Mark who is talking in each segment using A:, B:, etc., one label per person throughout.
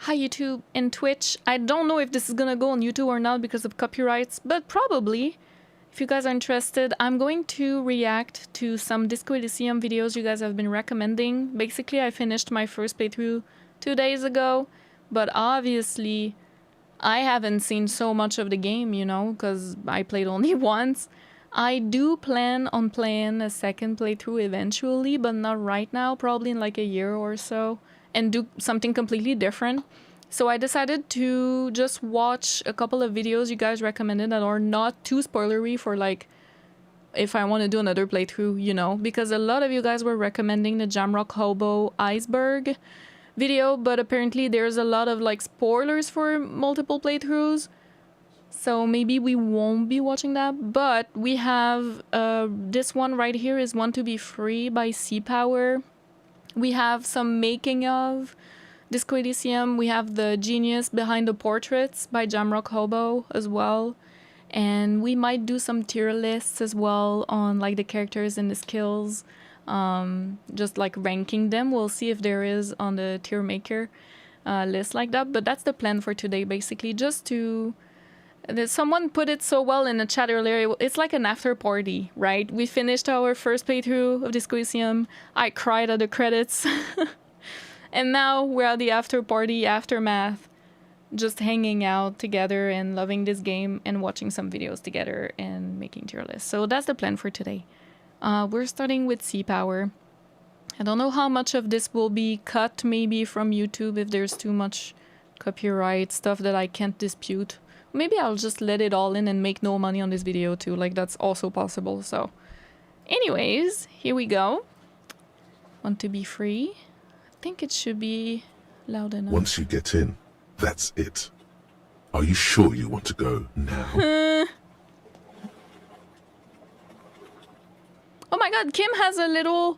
A: Hi YouTube and Twitch. I don't know if this is gonna go on YouTube or not because of copyrights, but probably. If you guys are interested, I'm going to react to some Disco Elysium videos you guys have been recommending. Basically, I finished my first playthrough 2 days ago, but obviously I haven't seen so much of the game, you know, because I played only once. I do plan on playing a second playthrough eventually, but not right now, probably in like a year or so, and do something completely different. So I decided to just watch a couple of videos you guys recommended that are not too spoilery for like if I want to do another playthrough, you know, because a lot of you guys were recommending the Jamrock Hobo Iceberg video, but apparently there's a lot of like spoilers for multiple playthroughs. So maybe we won't be watching that, but we have this one right here is Want to Be Free by Sea Power. We have some making of Disco Elysium. We have the genius behind the portraits by Jamrock Hobo as well. And we might do some tier lists as well on like the characters and the skills. Just like ranking them. We'll see if there is on the tier maker list like that. But that's the plan for today basically. Just to... Someone put it so well in the chat earlier. It's like an after party, right? We finished our first playthrough of Disco Elysium. I cried at the credits. And now we're at the after party, aftermath. Just hanging out together and loving this game and watching some videos together and making tier lists. So that's the plan for today. We're starting with Sea Power. I don't know how much of this will be cut maybe from YouTube if there's too much copyright stuff that I can't dispute. Maybe I'll just let it all in and make no money on this video too, like that's also possible. So anyways, here we go. Want to Be Free. I think it should be loud enough.
B: Once you get in, that's it. Are you sure you want to go now?
A: Oh my god, Kim has a little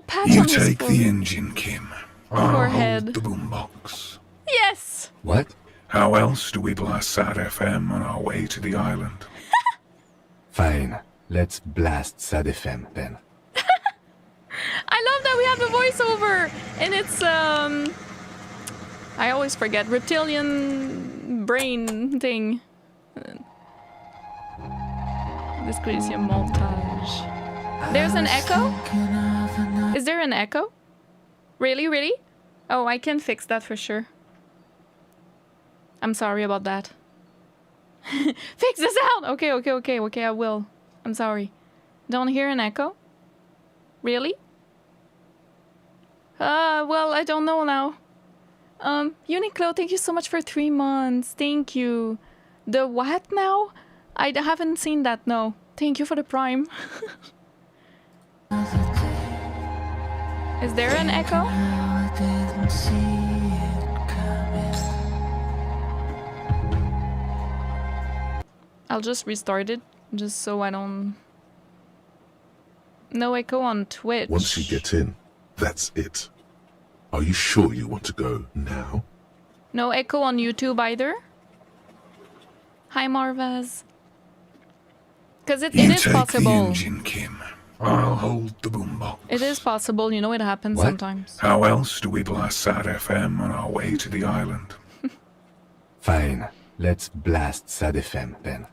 A: patch
C: you
A: on his
C: take the engine, Kim. I'll
A: forehead.
C: hold the boombox.
A: Yes!
C: What? How else do we blast Sad FM on our way to the island?
D: Fine. Let's blast Sad FM then.
A: I love that we have the voiceover! And it's, I always forget. Reptilian brain thing. Disco Elysium montage. There's an echo? Is there an echo? Really? Really? Oh, I can fix that for sure. I'm sorry about that. Fix the sound! Okay, I will. I'm sorry. Don't hear an echo? Really? Well, I don't know now. Uniqlo, thank you so much for 3 months. Thank you. The what now? I haven't seen that, no. Thank you for the Prime. Is there an echo? I'll just restart it, just so I don't... No echo on Twitch.
B: Once you get in, that's it. Are you sure you want to go now?
A: No echo on YouTube either? Hi Marvaz. Because it is possible.
C: The engine, Kim. I'll hold the boombox.
A: It is possible, you know, it happens sometimes.
C: How else do we blast Sad FM on our way to the island?
D: Fine. Let's blast Sad FM then.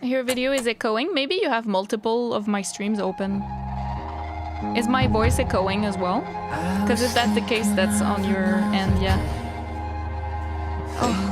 A: Your video is echoing. Maybe you have multiple of my streams open. Is my voice echoing as well? Because if that's the case, that's on your end, yeah. Oh.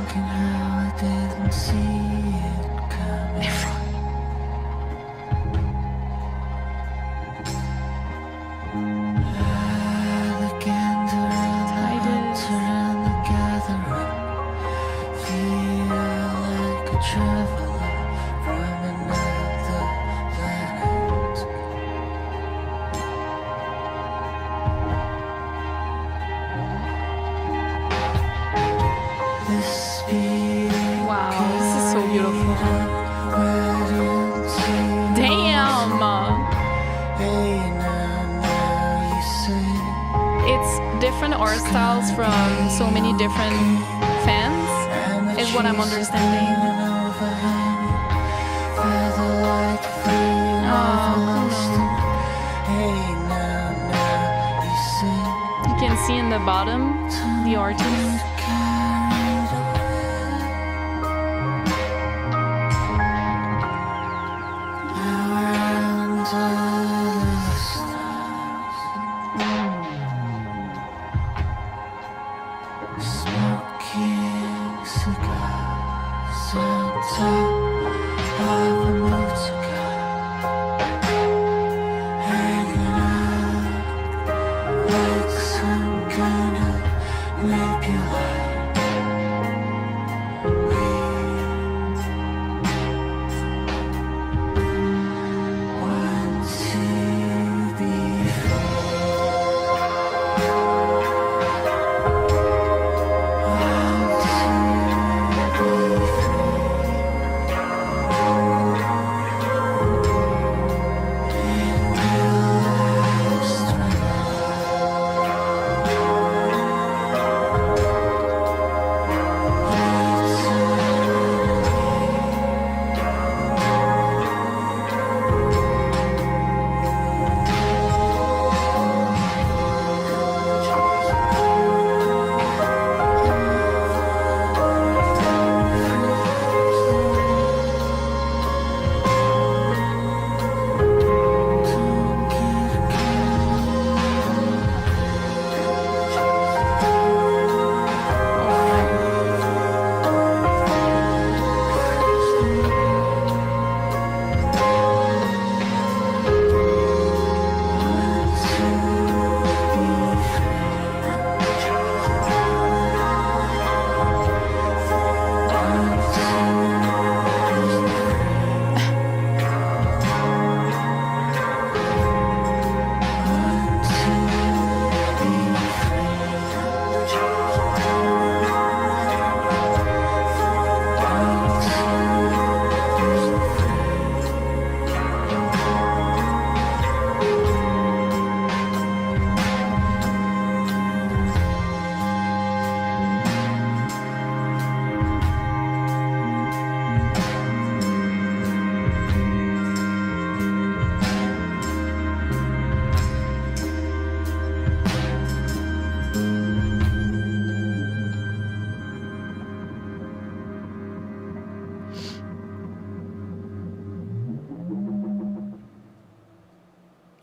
A: Different art styles from so many different fans is what I'm understanding. Oh. see in the bottom, the artist.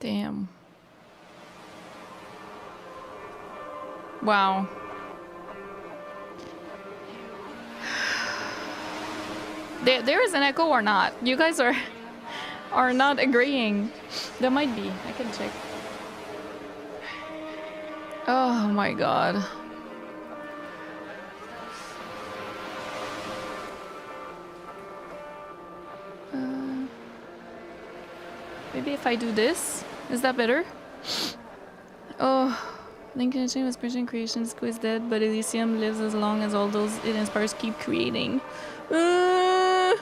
A: Damn. Wow. There is an echo or not? You guys are not agreeing. There might be. I can check. Oh my god. Maybe if I do this, is that better? Oh, Lincoln was Persian creation. Disco is dead, but Elysium lives as long as all those it inspires keep creating. To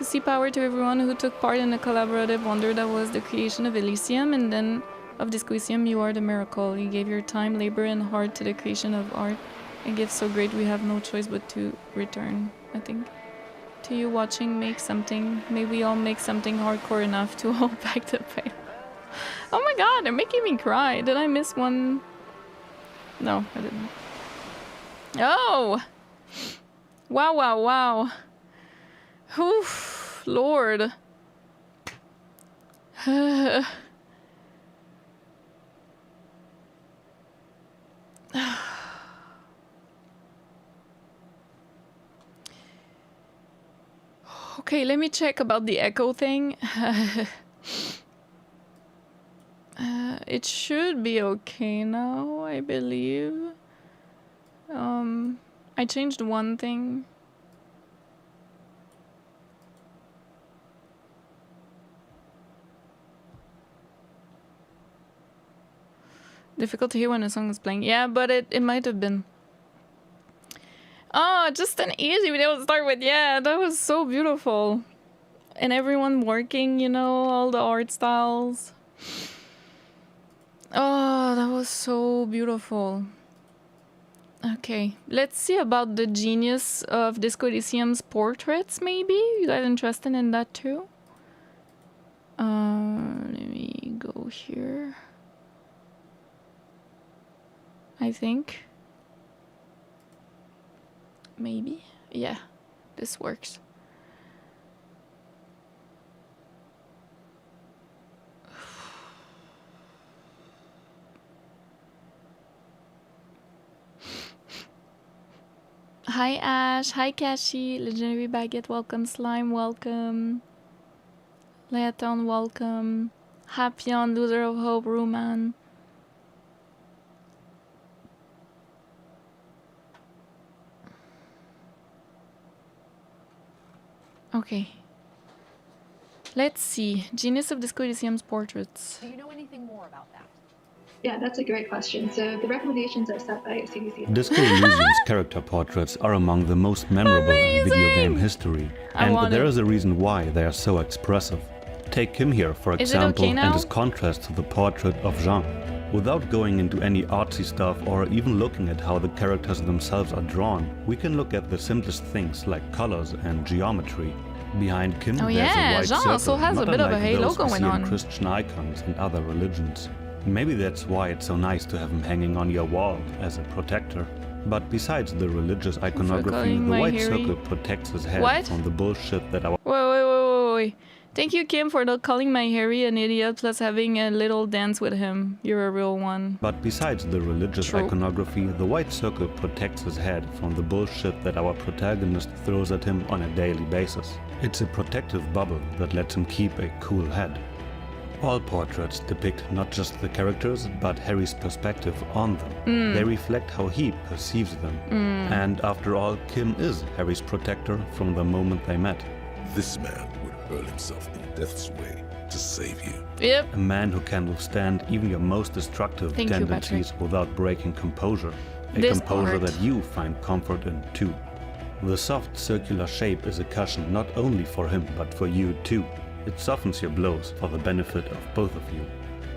A: see power to everyone who took part in the collaborative wonder that was the creation of Elysium, and then of Disco Elysium, you are the miracle. You gave your time, labor, and heart to the creation of art. A gift so great we have no choice but to return, I think. To you watching, make something. May we all make something hardcore enough to hold back the pain. Oh my god, they're making me cry. Did I miss one? No, I didn't. Oh! Wow, wow, wow. Oof, Lord. Okay, let me check about the echo thing. It should be okay now, I believe. I changed one thing. Difficult to hear when a song is playing. Yeah, but it might have been. Oh, just an easy video to start with. Yeah, that was so beautiful. And everyone working, you know, all the art styles. Oh, that was so beautiful. Okay, let's see about the genius of Disco Elysium's portraits, maybe? You guys interested in that too? Let me go here. I I think. Maybe. Yeah, this works. Hi Ash, hi Kashi, Legendary Baguette, welcome. Slime, welcome. Leaton, welcome. Happion, Loser of Hope, Ruman. Okay. Let's see. Genius of Disco Elysium's portraits.
E: Do you know anything more about that?
F: Yeah, that's a great question. So the recommendations are set by CDC.
G: Disco Elysium's character portraits are among the most memorable in video game history, and there is a reason why they are so expressive. Take Kim here, for example, and his contrast to the portrait of Jean. Without going into any artsy stuff or even looking at how the characters themselves are drawn, we can look at the simplest things like colors and geometry. Behind Kim, there's a white
A: Jean
G: circle,
A: also has a
G: not
A: bit of a
G: unlike
A: halo
G: those we
A: going
G: see
A: on.
G: in Christian icons and other religions. Maybe that's why it's so nice to have him hanging on your wall as a protector. But besides the religious iconography, the white circle protects his head from the bullshit that our...
A: Wait. Thank you, Kim, for not calling my Harry an idiot plus having a little dance with him. You're a real one.
G: But besides the religious iconography, the white circle protects his head from the bullshit that our protagonist throws at him on a daily basis. It's a protective bubble that lets him keep a cool head. All portraits depict not just the characters, but Harry's perspective on them. They reflect how he perceives them. And after all, Kim is Harry's protector from the moment they met.
B: This man would hurl himself in death's way to save you.
A: Yep.
G: A man who can withstand even your most destructive tendencies without breaking composure. A composure that you find comfort in too. The soft circular shape is a cushion not only for him, but for you too. It softens your blows for the benefit of both of you.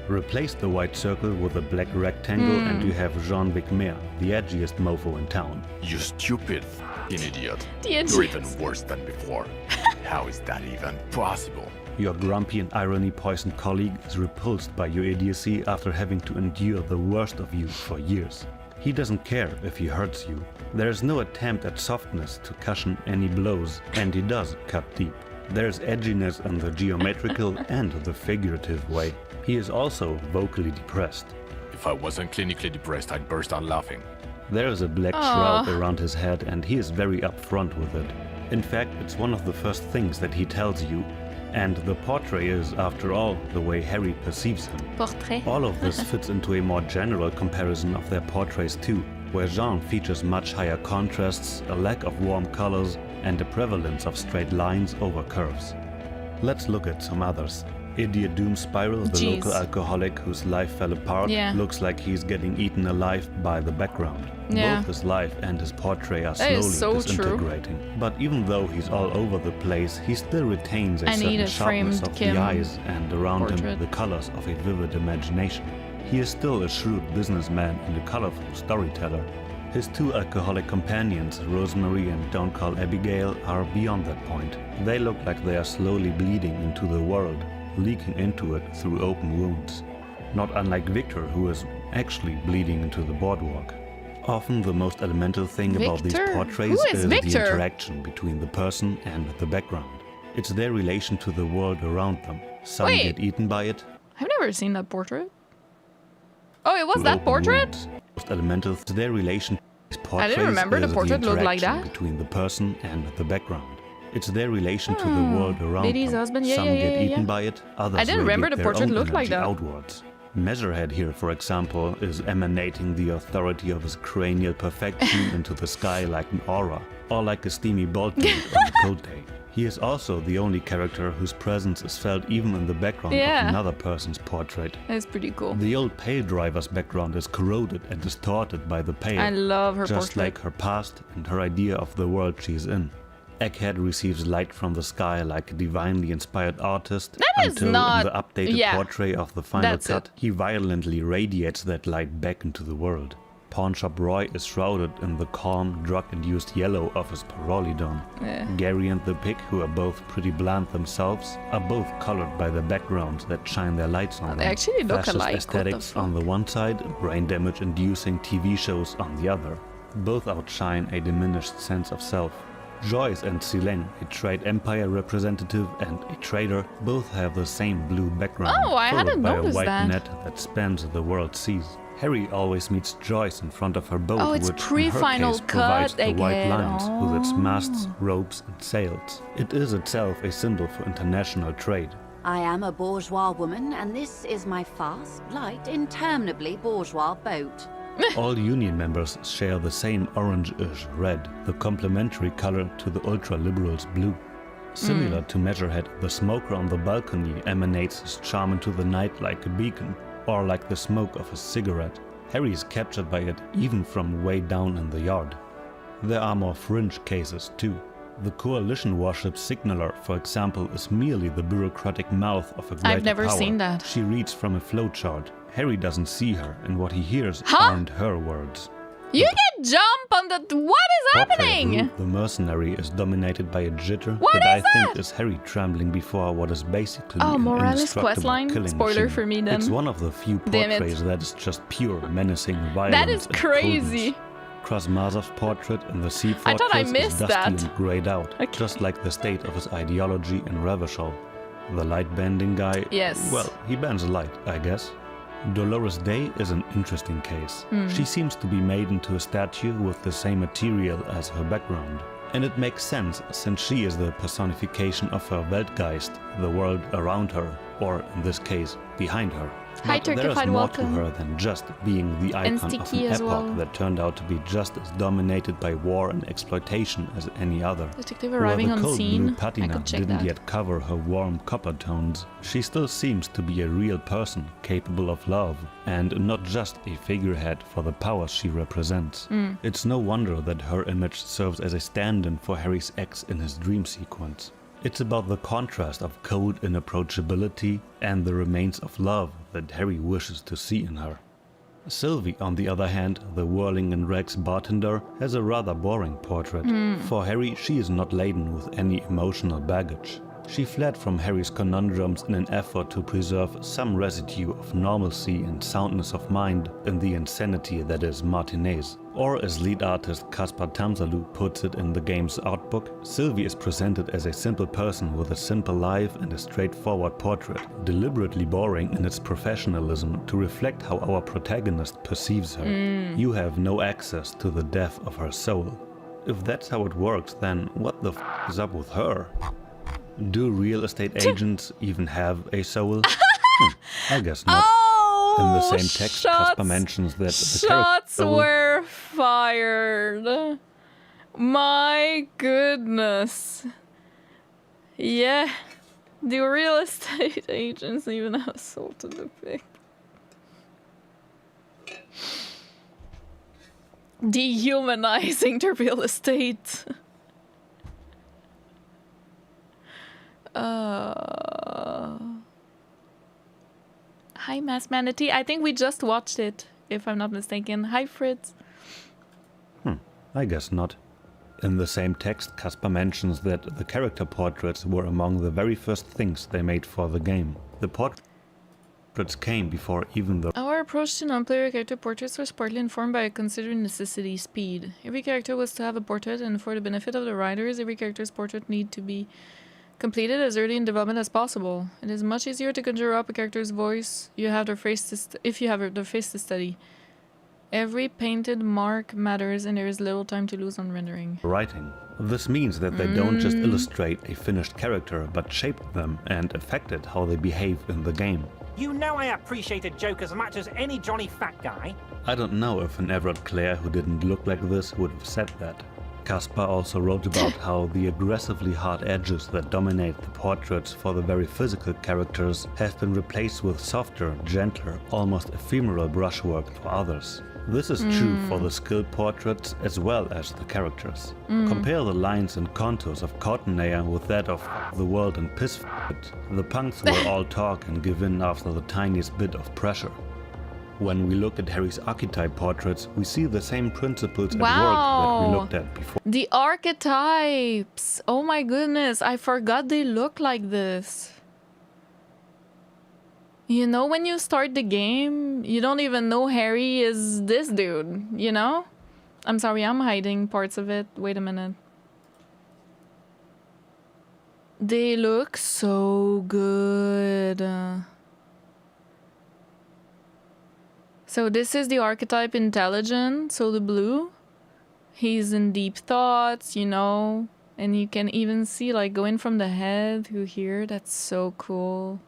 G: Replace the white circle with a black rectangle and you have Jean-Vic Maire, the edgiest mofo in town.
H: You stupid f***ing idiot.
A: You're
H: even worse than before. How is that even possible?
G: Your grumpy and irony-poisoned colleague is repulsed by your idiocy after having to endure the worst of you for years. He doesn't care if he hurts you. There is no attempt at softness to cushion any blows, and he does cut deep. There's edginess in the geometrical and the figurative way. He is also vocally depressed.
H: If I wasn't clinically depressed, I'd burst out laughing.
G: There is a black shroud around his head and he is very upfront with it. In fact, it's one of the first things that he tells you, and the portrait is, after all, the way Harry perceives him.
A: Portrait.
G: All of this fits into a more general comparison of their portraits too, where Jean features much higher contrasts, a lack of warm colors, and a prevalence of straight lines over curves. Let's look at some others. Idiot Doom Spiral, the local alcoholic whose life fell apart, looks like he's getting eaten alive by the background. Both his life and his portrait are slowly disintegrating. But even though he's all over the place, he still retains a certain sharpness of the eyes and around him the colors of a vivid imagination. He is still a shrewd businessman and a colorful storyteller. His two alcoholic companions, Rosemary and Don't Call Abigail, are beyond that point. They look like they are slowly bleeding into the world, leaking into it through open wounds. Not unlike Victor, who is actually bleeding into the boardwalk. Often the most elemental thing about these portraits is the interaction between the person and the background. It's their relation to the world around them. Some get eaten by it.
A: I've never seen that portrait. Oh, it was that portrait?
G: Most elemental to their relation to these portraits.
A: I didn't remember the portrait looked like that.
G: Between the person and the background. It's their relation to the world around
A: Lady's
G: them.
A: husband,
G: Some get eaten by it, others
A: I didn't remember the
G: their
A: portrait
G: own
A: looked like
G: energy
A: that.
G: outwards. Measurehead here, for example, is emanating the authority of his cranial perfection into the sky like an aura, or like a steamy bolt on a cold day. He is also the only character whose presence is felt even in the background of another person's portrait.
A: That's pretty cool.
G: The old Pale Driver's background is corroded and distorted by the pale.
A: I love her
G: just
A: portrait.
G: like her past and her idea of the world she's in. Egghead receives light from the sky like a divinely inspired artist until in the updated portrait of the final cut, he violently radiates that light back into the world. Pawnshop Roy is shrouded in the calm, drug-induced yellow of his Parolidon. Gary and the pig, who are both pretty bland themselves, are both colored by the backgrounds that shine their lights on them.
A: They actually look
G: Fascist
A: alike.
G: aesthetics on the one side, brain damage-inducing TV shows on the other. Both outshine a diminished sense of self. Joyce and Silene, a trade empire representative and a trader, both have the same blue background,
A: Oh, I
G: followed
A: hadn't
G: by a
A: noticed
G: white
A: that.
G: net that spans the world's seas. Harry always meets Joyce in front of her boat,
A: Oh, it's
G: which in her
A: pre-final
G: case provides
A: cut,
G: the white
A: egghead.
G: lines with its masts,
A: Oh.
G: ropes and sails. It is itself a symbol for international trade.
E: I am a bourgeois woman, and this is my fast, light, interminably bourgeois boat.
G: All Union members share the same orange-ish red, the complementary color to the ultra-liberals' blue. Similar to Measurehead, the smoker on the balcony emanates his charm into the night like a beacon, or like the smoke of a cigarette. Harry is captured by it even from way down in the yard. There are more fringe cases too. The Coalition warship Signaler, for example, is merely the bureaucratic mouth of a greater
A: I've never
G: power.
A: seen that.
G: She reads from a flowchart. Harry doesn't see her, and what he hears
A: Huh?
G: aren't her words.
A: You can jump on the... What is happening?
G: Portrait Rue, the mercenary, is dominated by a jitter
A: What
G: that I
A: is
G: think
A: that?
G: is Harry trembling before what is basically
A: Oh,
G: an
A: Morales'
G: indestructible
A: questline?
G: killing
A: Spoiler
G: machine.
A: for me then.
G: It's one of the few
A: Damn it.
G: portraits that is just pure menacing violence.
A: That is
G: and
A: crazy.
G: prudence. Krasmazov's portrait in the sea
A: I thought I
G: fortress is
A: missed
G: dusty
A: that.
G: and grayed out,
A: Okay.
G: just like the state of his ideology in Revachol. The light-bending guy,
A: Yes.
G: well, he bends light, I guess. Dolores Day is an interesting case. She seems to be made into a statue with the same material as her background. And it makes sense, since she is the personification of her Weltgeist, the world around her, or in this case, behind her.
A: Hi,
G: But there is
A: Turkified,
G: more
A: welcome.
G: to her than just being the icon of an
A: Sticky as
G: epoch
A: well.
G: that turned out to be just as dominated by war and exploitation as any other.
A: Detective
G: While
A: arriving
G: the
A: on
G: cold
A: scene.
G: blue
A: I
G: patina
A: could check
G: didn't
A: that.
G: yet cover her warm copper tones, she still seems to be a real person capable of love, and not just a figurehead for the powers she represents. It's no wonder that her image serves as a stand-in for Harry's ex in his dream sequence. It's about the contrast of cold inapproachability and the remains of love that Harry wishes to see in her. Sylvie, on the other hand, the whirling in rags bartender, has a rather boring portrait. For Harry, she is not laden with any emotional baggage. She fled from Harry's conundrums in an effort to preserve some residue of normalcy and soundness of mind in the insanity that is Martinez. Or as lead artist Kaspar Tamsalu puts it in the game's artbook, Sylvie is presented as a simple person with a simple life and a straightforward portrait, deliberately boring in its professionalism to reflect how our protagonist perceives her. You have no access to the depth of her soul. If that's how it works, then what the f is up with her? Do real estate agents even have a soul? I guess not. In the same text, Caspar mentions that the
A: Shots
G: character
A: were fired. My goodness. Yeah. Do real estate agents even have a soul to depict? Dehumanizing the real estate. Hi, Mass Manatee. I think we just watched it, if I'm not mistaken. Hi, Fritz.
G: I guess not. In the same text, Caspar mentions that the character portraits were among the very first things they made for the game. The portraits came before even the
A: Our approach to non-player character portraits was partly informed by a considered necessity: speed. Every character was to have a portrait, and for the benefit of the writers, every character's portrait need to be completed as early in development as possible. It is much easier to conjure up a character's voice if you have their face to study. Every painted mark matters, and there is little time to lose on rendering.
G: writing. This means that they don't just illustrate a finished character, but shape them and affected how they behave in the game.
I: You know I appreciate a joke as much as any Johnny Fat Guy.
G: I don't know if an Everett Clare who didn't look like this would have said that. Caspar also wrote about how the aggressively hard edges that dominate the portraits for the very physical characters have been replaced with softer, gentler, almost ephemeral brushwork for others. This is true for the skilled portraits as well as the characters. Compare the lines and contours of Cottonaire with that of the world and Pissfit. The punks will all talk and give in after the tiniest bit of pressure. When we look at Harry's archetype portraits, we see the same principles at work
A: Wow.
G: that we looked at before.
A: The archetypes! Oh my goodness, I forgot they look like this. You know, when you start the game, you don't even know Harry is this dude, you know? I'm sorry, I'm hiding parts of it. Wait a minute. They look so good. So this is the archetype intelligent, so the blue. He's in deep thoughts, you know, and you can even see like going from the head to here. That's so cool.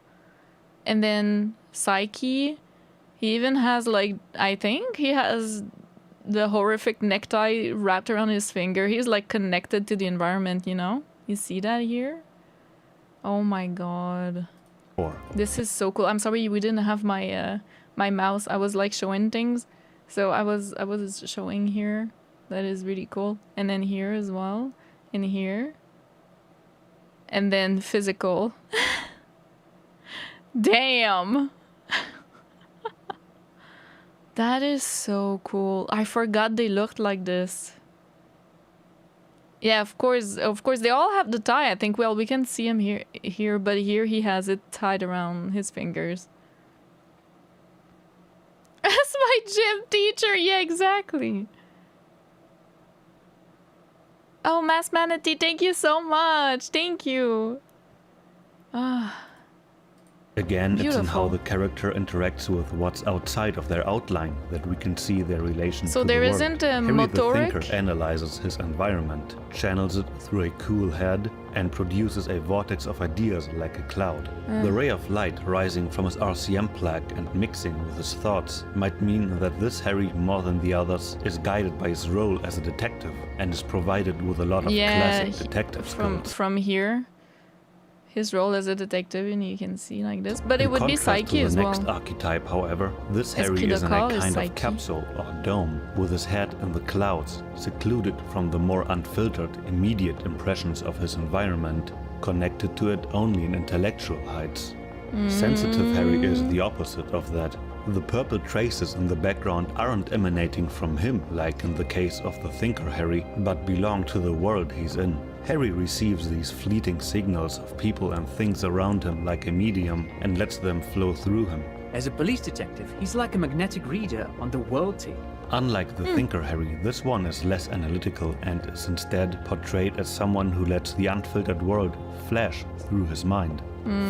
A: And then Psyche, he even has like, I think he has the horrific necktie wrapped around his finger. He's like connected to the environment, you know? You see that here? Oh my god. This is so cool. I'm sorry we didn't have my my mouse. I was like showing things. So I was showing here. That is really cool. And then here as well. And here. And then physical. Damn. That is so cool. I forgot they looked like this. Yeah, of course, they all have the tie. I think, well, we can see him here, but here he has it tied around his fingers. That's my gym teacher. Yeah, exactly. Oh, Mass Manatee, thank you so much. Thank you. Ah.
G: Again,
A: Beautiful.
G: it's in how the character interacts with what's outside of their outline that we can see their relation
A: So
G: to
A: there
G: the world.
A: isn't a
G: Harry
A: motoric?
G: the Thinker analyzes his environment, channels it through a cool head, and produces a vortex of ideas like a cloud. The ray of light rising from his RCM plaque and mixing with his thoughts might mean that this Harry, more than the others, is guided by his role as a detective and is provided with a lot of classic detective skills.
A: From here. His role as a detective, and you can see like this. But it would be Psyche as well.
G: In contrast to the next archetype, however, this Harry is in a kind of capsule or dome, with his head in the clouds, secluded from the more unfiltered, immediate impressions of his environment, connected to it only in intellectual heights. Sensitive Harry is the opposite of that. The purple traces in the background aren't emanating from him, like in the case of the Thinker Harry, but belong to the world he's in. Harry receives these fleeting signals of people and things around him like a medium and lets them flow through him.
J: As a police detective, he's like a magnetic reader on the world team.
G: Unlike the Thinker Harry, this one is less analytical and is instead portrayed as someone who lets the unfiltered world flash through his mind.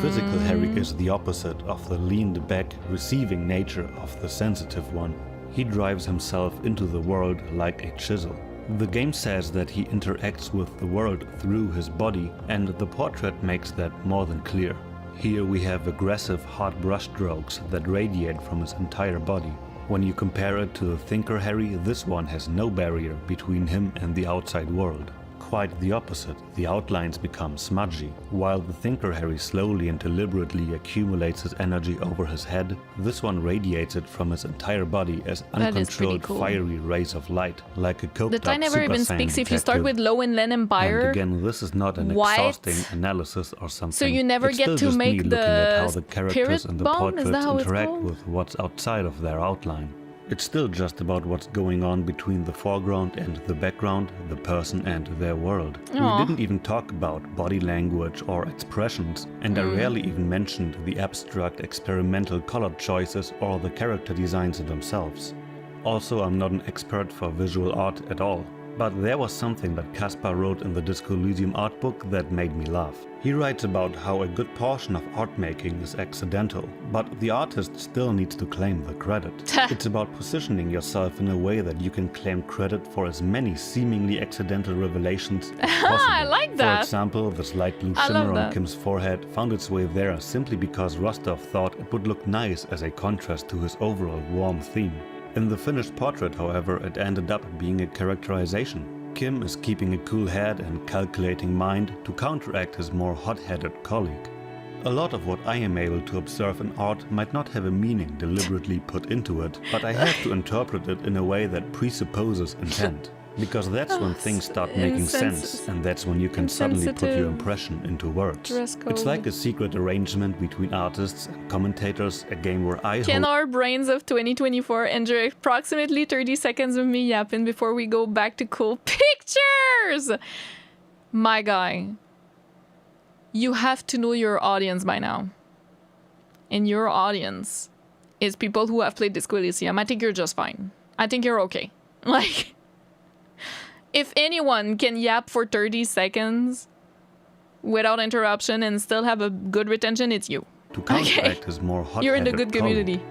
G: Physical Harry is the opposite of the leaned back, receiving nature of the sensitive one. He drives himself into the world like a chisel. The game says that he interacts with the world through his body, and the portrait makes that more than clear. Here we have aggressive, hard brushstrokes that radiate from his entire body. When you compare it to the Thinker Harry, this one has no barrier between him and the outside world. Quite the opposite, the outlines become smudgy. While the Thinker Harry slowly and deliberately accumulates his energy over his head, this one radiates it from his entire body as uncontrolled fiery rays of light, like a coked-up
A: The tie never even speaks if you start with low in Len Empire.
G: And again, this is not an exhausting analysis or something.
A: So you never get to make
G: looking at how the
A: the
G: characters
A: spirit
G: in the
A: bomb? Is that
G: portraits
A: how it's
G: interact
A: called?
G: with what's outside of their outline. It's still just about what's going on between the foreground and the background, the person and their world.
A: Aw.
G: We didn't even talk about body language or expressions, and I rarely even mentioned the abstract experimental color choices or the character designs themselves. Also, I'm not an expert for visual art at all, but there was something that Caspar wrote in the DISCO ELYSIUM art book that made me laugh. He writes about how a good portion of art making is accidental, but the artist still needs to claim the credit. It's about positioning yourself in a way that you can claim credit for as many seemingly accidental revelations as possible.
A: I like that.
G: For example, the slight blue
A: I love
G: shimmer on
A: that.
G: Kim's forehead found its way there simply because Rostov thought it would look nice as a contrast to his overall warm theme. In the finished portrait, however, it ended up being a characterization. Kim is keeping a cool head and calculating mind to counteract his more hot-headed colleague. A lot of what I am able to observe in art might not have a meaning deliberately put into it, but I have to interpret it in a way that presupposes intent. Because that's when things start making sense, and that's when you can suddenly put your impression into words. It's like a secret arrangement between artists and commentators, a game where I
A: Can our brains of 2024 enjoy approximately 30 seconds of me yapping before we go back to cool pictures? My guy, you have to know your audience by now. And your audience is people who have played Disco Elysium. I think you're just fine. I think you're okay. Like, if anyone can yap for 30 seconds without interruption and still have a good retention, it's you.
G: To counteract his more hot-headed
A: You're in the good community.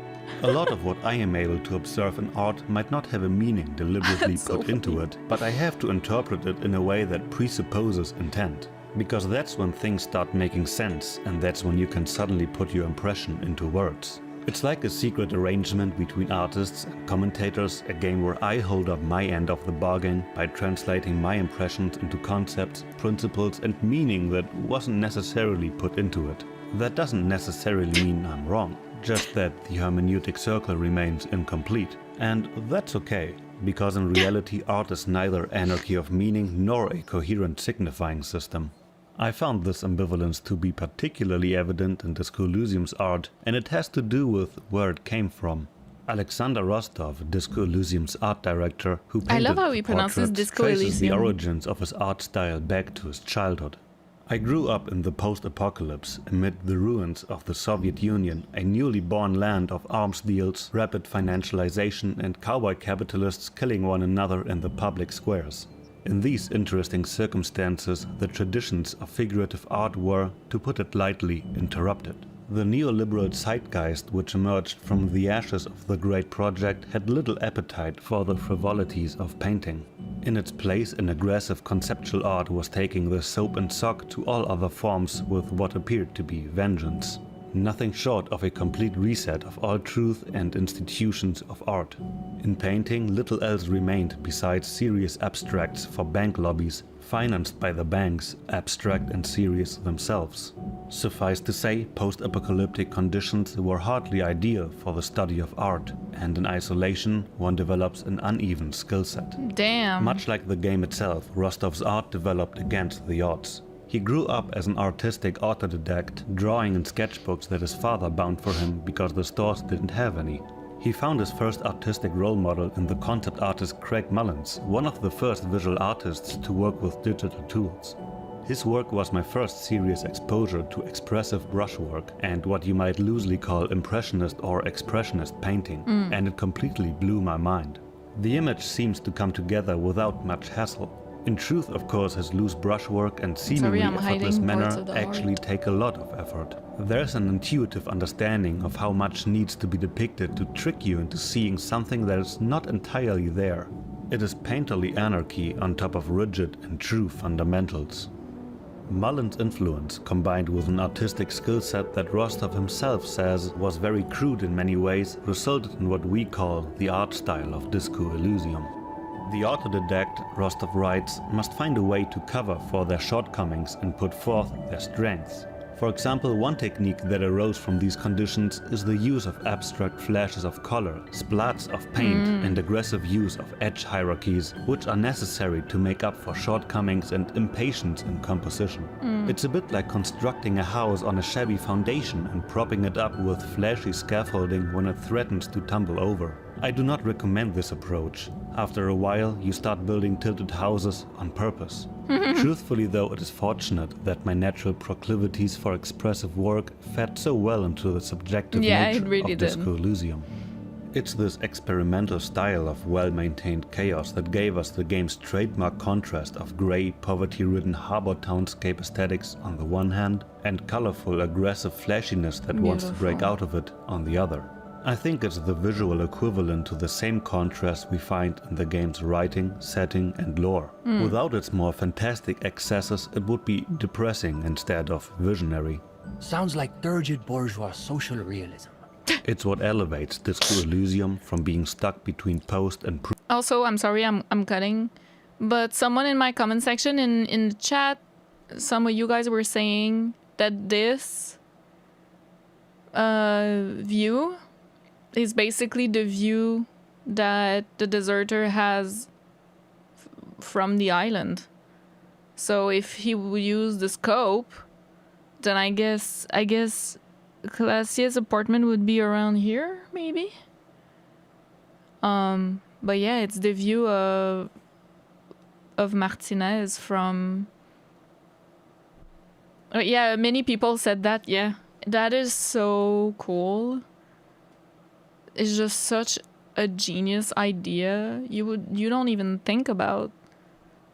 G: A lot of what I am able to observe in art might not have a meaning deliberately put into it, but I have to interpret it in a way that presupposes intent. Because that's when things start making sense, and that's when you can suddenly put your impression into words. It's like a secret arrangement between artists and commentators, a game where I hold up my end of the bargain by translating my impressions into concepts, principles, and meaning that wasn't necessarily put into it. That doesn't necessarily mean I'm wrong, just that the hermeneutic circle remains incomplete. And that's okay, because in reality art is neither anarchy of meaning nor a coherent signifying system. I found this ambivalence to be particularly evident in Disco Elysium's art, and it has to do with where it came from. Alexander Rostov, Disco Elysium's art director, who painted the portrait, traces the origins of his art style back to his childhood. I grew up in the post-apocalypse, amid the ruins of the Soviet Union, a newly born land of arms deals, rapid financialization, and cowboy capitalists killing one another in the public squares. In these interesting circumstances, the traditions of figurative art were, to put it lightly, interrupted. The neoliberal zeitgeist which emerged from the ashes of the Great Project had little appetite for the frivolities of painting. In its place, an aggressive conceptual art was taking the soap and sock to all other forms with what appeared to be vengeance. Nothing short of a complete reset of all truth and institutions of art. In painting, little else remained besides serious abstracts for bank lobbies, financed by the banks, abstract and serious themselves. Suffice to say, post-apocalyptic conditions were hardly ideal for the study of art, and in isolation, one develops an uneven skill set.
A: Damn.
G: Much like the game itself, Rostov's art developed against the odds. He grew up as an artistic autodidact, drawing in sketchbooks that his father bound for him because the stores didn't have any. He found his first artistic role model in the concept artist Craig Mullins, one of the first visual artists to work with digital tools. His work was my first serious exposure to expressive brushwork and what you might loosely call impressionist or expressionist painting, and it completely blew my mind. The image seems to come together without much hassle. In truth, of course, his loose brushwork and seemingly effortless manner actually take a lot of effort. There's an intuitive understanding of how much needs to be depicted to trick you into seeing something that is not entirely there. It is painterly anarchy on top of rigid and true fundamentals. Mullins' influence, combined with an artistic skill set that Rostov himself says was very crude in many ways, resulted in what we call the art style of Disco Elysium. The autodidact, Rostov writes, must find a way to cover for their shortcomings and put forth their strengths. For example, one technique that arose from these conditions is the use of abstract flashes of color, splats of paint, and aggressive use of edge hierarchies, which are necessary to make up for shortcomings and impatience in composition. It's a bit like constructing a house on a shabby foundation and propping it up with flashy scaffolding when it threatens to tumble over. I do not recommend this approach. After a while, you start building tilted houses on purpose. Truthfully though, it is fortunate that my natural proclivities for expressive work fed so well into the subjective nature of Disco Elysium. It's this experimental style of well-maintained chaos that gave us the game's trademark contrast of grey, poverty-ridden harbor townscape aesthetics on the one hand, and colorful, aggressive flashiness that wants to break out of it on the other. I think it's the visual equivalent to the same contrast we find in the game's writing, setting and lore. Without its more fantastic excesses, it would be depressing instead of visionary.
K: Sounds like turgid bourgeois social realism.
G: It's what elevates Disco Elysium from being stuck between post and pre.
A: Also, I'm sorry, I'm cutting, but someone in my comment section in the chat, some of you guys were saying that this view is basically the view that the deserter has from the island. So if he would use the scope, then I guess Classier's apartment would be around here, maybe. But yeah, it's the view of Martinez from. Yeah, many people said that. Yeah, that is so cool. It's just such a genius idea. You don't even think about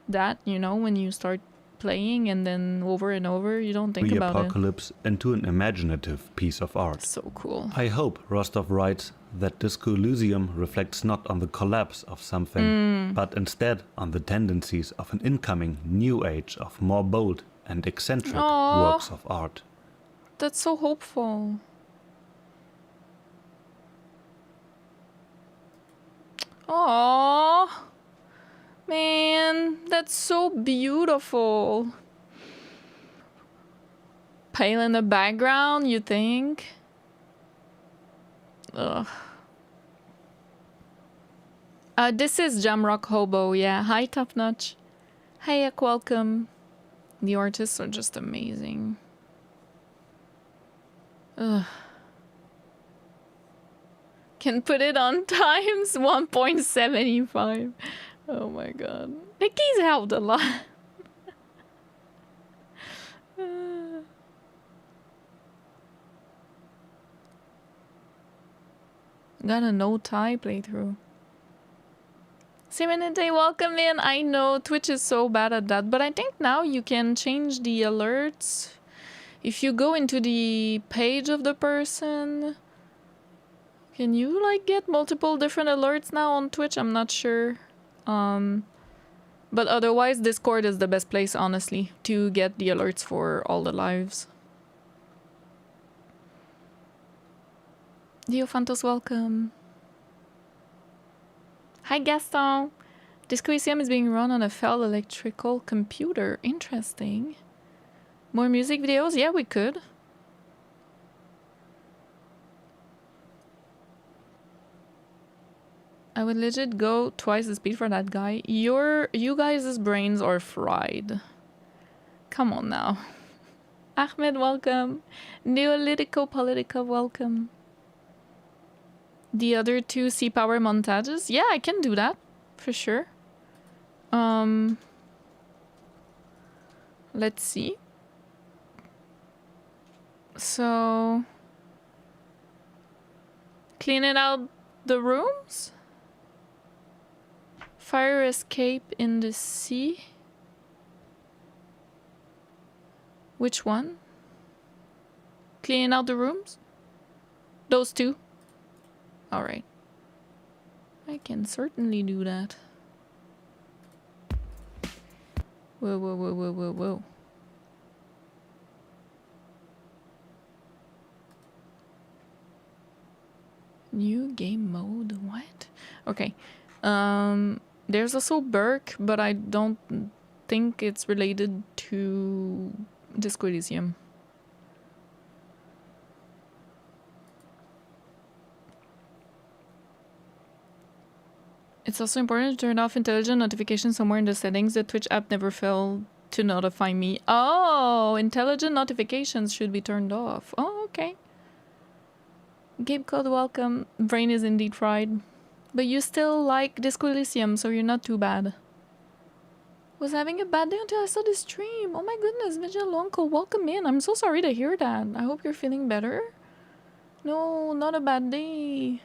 A: that, you know, when you start playing, and then over and over you don't think about it.
G: Apocalypse into an imaginative piece of art.
A: So cool.
G: I hope Rostov writes that Disco Elysium reflects not on the collapse of something, but instead on the tendencies of an incoming new age of more bold and eccentric works of art.
A: That's so hopeful. Aww. Man, that's so beautiful. Pale in the background, you think? Ugh. This is Jamrock Hobo, yeah. Hi, Top Notch. Hi, welcome. The artists are just amazing. Ugh. Can put it on times 1.75. Oh my god. Nikki's helped a lot. Got a no-tie playthrough. Serenity, welcome in. I know Twitch is so bad at that, but I think now you can change the alerts. If you go into the page of the person, can you like get multiple different alerts now on Twitch? I'm not sure. But otherwise Discord is the best place, honestly, to get the alerts for all the lives. Diofantos, welcome. Hi Gaston. Disco ECM is being run on a Fell electrical computer. Interesting. More music videos? Yeah, we could. I would legit go twice the speed for that guy. You guys' brains are fried. Come on now. Ahmed, welcome. Neolitico Politica, welcome. The other two sea power montages? Yeah, I can do that. For sure. Let's see. So... cleaning out the rooms? Fire escape in the sea? Which one? Cleaning out the rooms? Those two? Alright. I can certainly do that. Whoa, whoa, whoa, whoa, whoa, whoa. New game mode? What? Okay. There's also Burke, but I don't think it's related to Disco Elysium. It's also important to turn off intelligent notifications somewhere in the settings. The Twitch app never failed to notify me. Oh, intelligent notifications should be turned off. Oh, okay. Gabe Code, welcome. Brain is indeed fried. But you still like Disco Elysium, so you're not too bad. Was having a bad day until I saw this stream. Oh my goodness, Vigil Uncle, welcome in. I'm so sorry to hear that. I hope you're feeling better. No, not a bad day.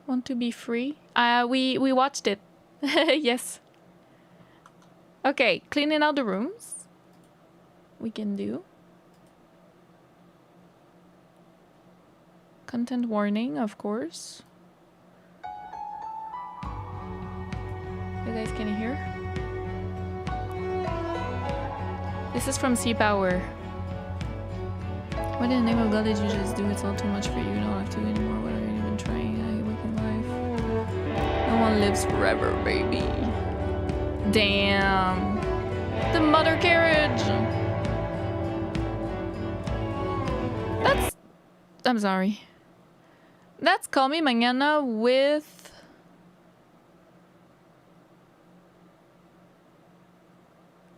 A: Want to be free? We watched it. Yes. Okay, cleaning out the rooms. We can do. Content warning, of course. You guys can hear? This is from Sea Power. What in the name of God did you just do? It's all too much for you. You don't have to anymore. What are you even trying? I hate working life. No one lives forever, baby. Damn. The mother carriage. That's... I'm sorry. That's Call Me Mañana with...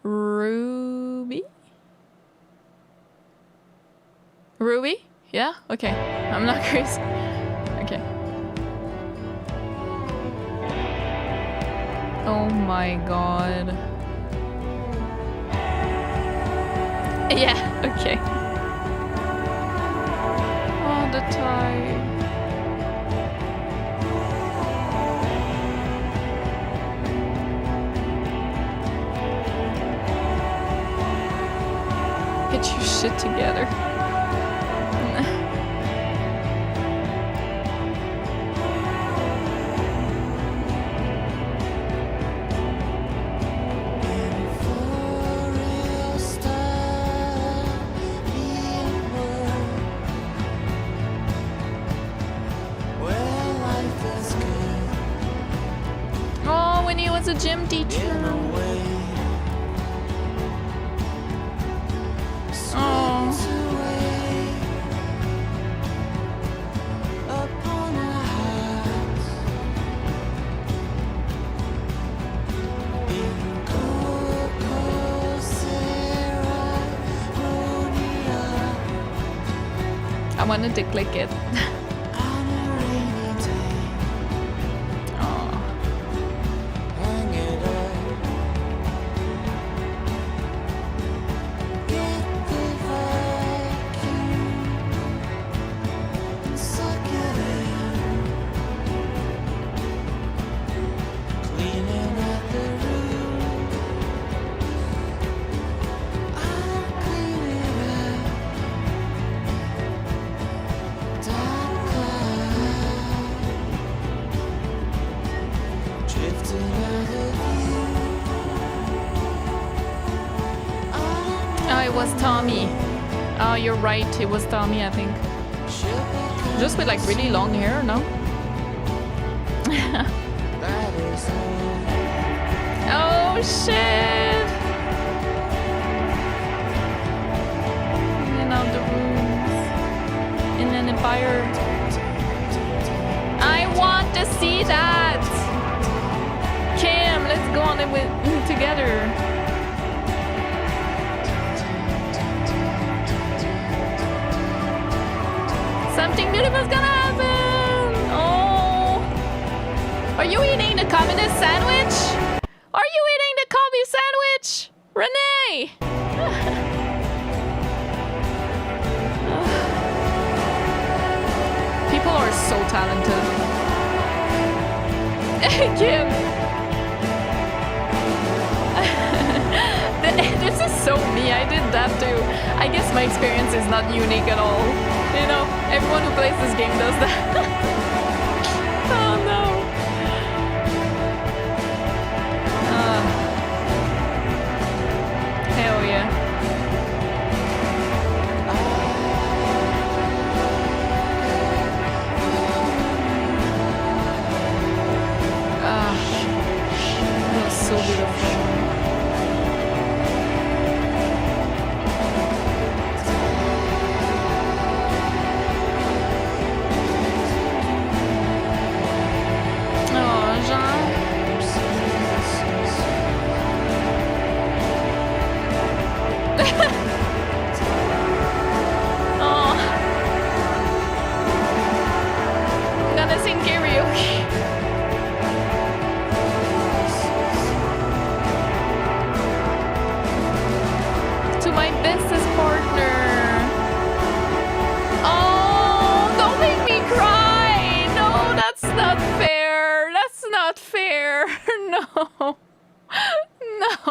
A: Ruby? Ruby? Yeah? Okay. I'm not crazy. Okay. Oh my god. Yeah, okay. Oh, the tie. Get your shit together. Oh, when he was a gym teacher. Oh. I wanted to click it. Tommy. Oh, you're right. It was Tommy, I think. Just with like really long hair, no? Oh shit! And out the rooms. In an empire. I want to see that! Kim, let's go on it with together. Something beautiful is gonna happen! Oh! Are you eating the communist sandwich? Are you eating the commie sandwich? Renee! People are so talented. Kim! This is so me, I did that too. I guess my experience is not unique at all. You know, everyone who plays this game does that. Oh no. Hell yeah. That was so beautiful.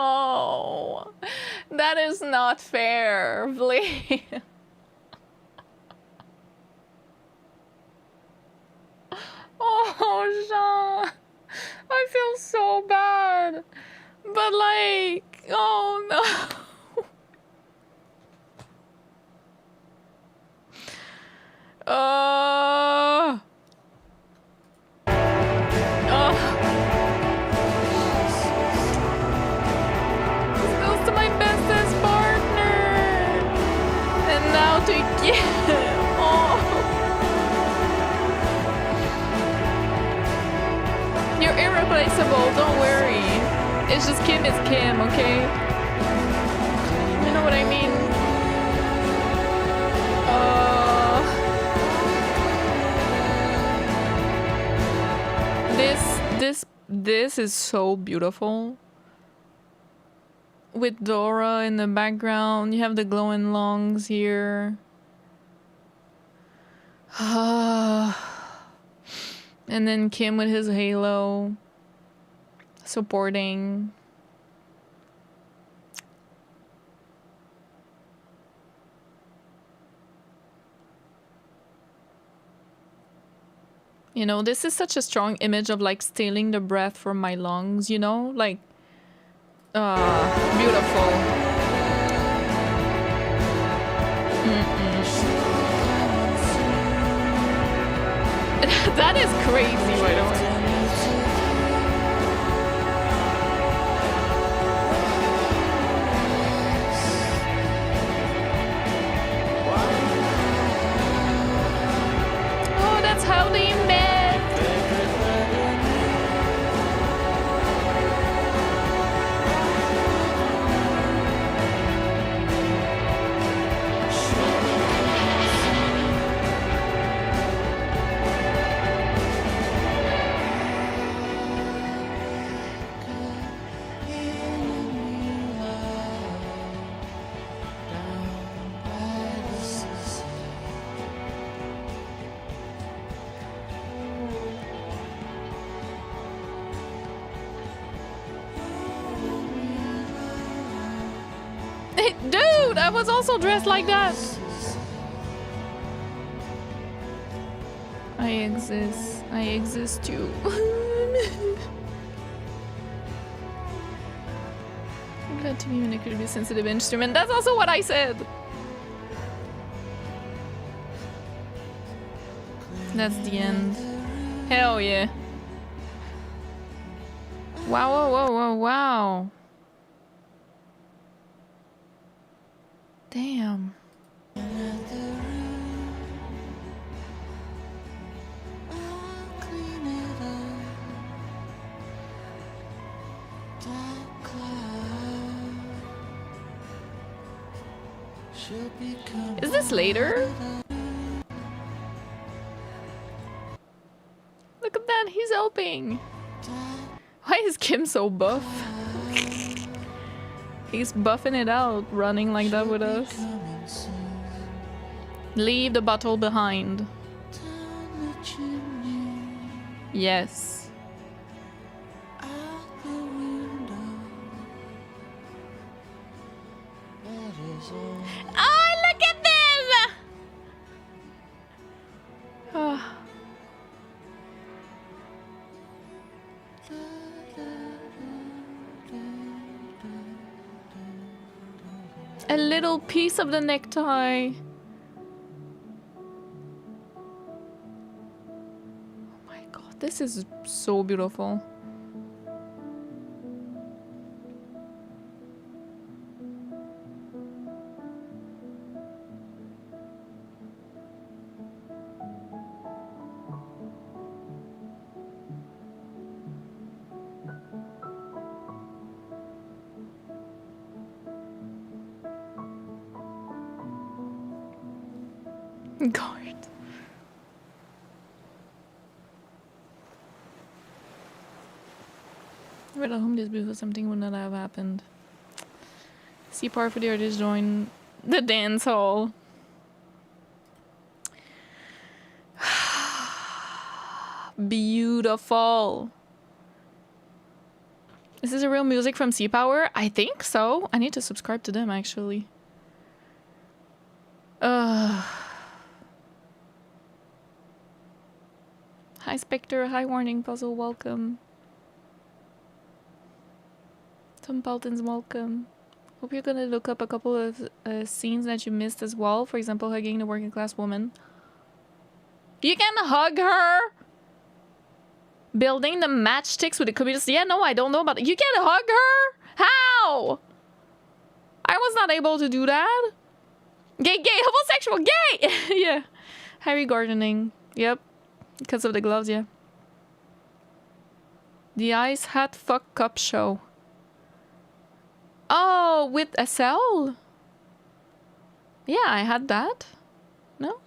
A: No, that is not fair, please. Oh, Jean, I feel so bad, but like, oh no. You're irreplaceable, don't worry. It's just Kim is Kim, okay? what I mean? This is so beautiful. With Dora in the background, you have the glowing lungs here. And then Kim with his halo supporting. You know, this is such a strong image of like stealing the breath from my lungs, you know? Like, beautiful. That is crazy, by the way. Oh, that's how they met. Dude, I was also dressed like that. I exist too. I'm glad to be an incredibly sensitive instrument. That's also what I said. That's the end. Hell yeah. Wow, wow, wow, wow, wow. Damn. Is this later? Look at that, he's helping. Why is Kim so buff? He's buffing it out, running like that with us. Leave the bottle behind. Yes. Oh, look at them! Oh. A little piece of the necktie. Oh my god, this is so beautiful. God. Right at home this before something would not have happened. See part for the artist join the dance hall. Beautiful. Is this a real music from Sea Power? I think so. I need to subscribe to them actually. Hi Spectre, hi Warning Puzzle, welcome. Tom Palton's welcome. Hope you're gonna look up a couple of scenes that you missed as well. For example, hugging the working class woman. You can hug her! Building the matchsticks with the communists. Yeah, no, I don't know about it. You can hug her? How? I was not able to do that. Gay, homosexual, gay! Yeah. Harry gardening. Yep. Because of the gloves, yeah. The Ice Hat Fuck Cup Show. Oh, with SL? Yeah, I had that. No?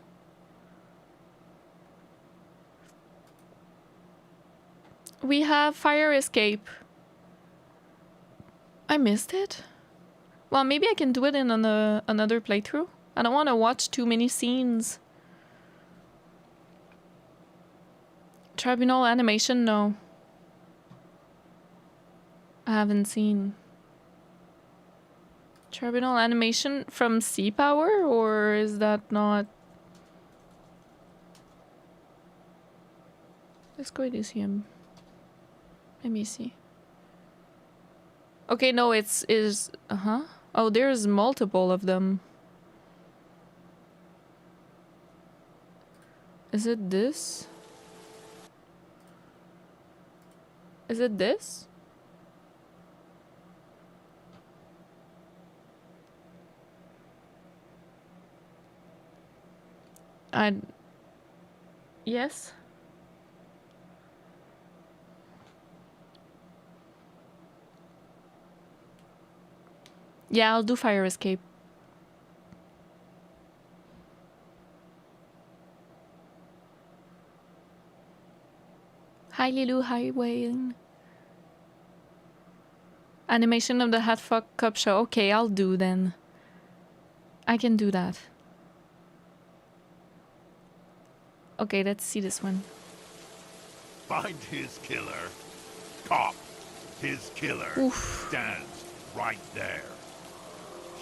A: We have fire escape. I missed it? Well, maybe I can do it in another playthrough. I don't want to watch too many scenes. Tribunal animation? No. I haven't seen. Tribunal animation from Sea Power, or is that not? DISCO ELYSIUM. Let me see. Okay, no, is oh, there's multiple of them. Is it this? Is it this? Yes. Yeah, I'll do fire escape. Hi Lilu, hi Wayne. Animation of the Hatfuck Cup show. Okay, I'll do then. I can do that. Okay, let's see this one.
H: Find his killer. Cop. His killer.
A: Oof.
H: Stands right there.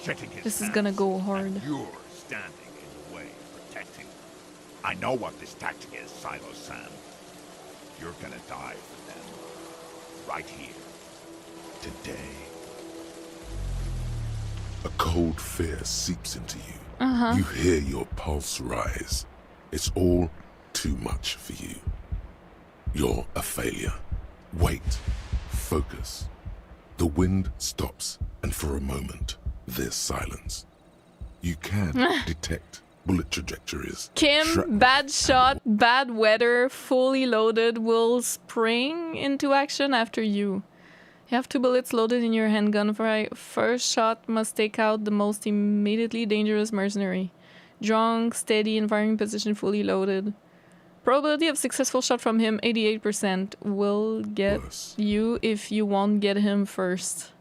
H: Shitting his
A: This is gonna go hard.
H: And you're standing in the way, protecting. I know what this tactic is, Silo Sam. You're gonna die for them. Right here. Today.
B: A cold fear seeps into you. You hear your pulse rise. It's all too much for you. You're a failure. Wait. Focus. The wind stops, and for a moment, there's silence. You can detect bullet trajectories.
A: Kim, bad shot, bad weather, fully loaded, will spring into action after you. You have 2 bullets loaded in your handgun. First shot must take out the most immediately dangerous mercenary. Drunk, steady, in firing position, fully loaded. Probability of successful shot from him, 88%. Will get you if you won't get him first.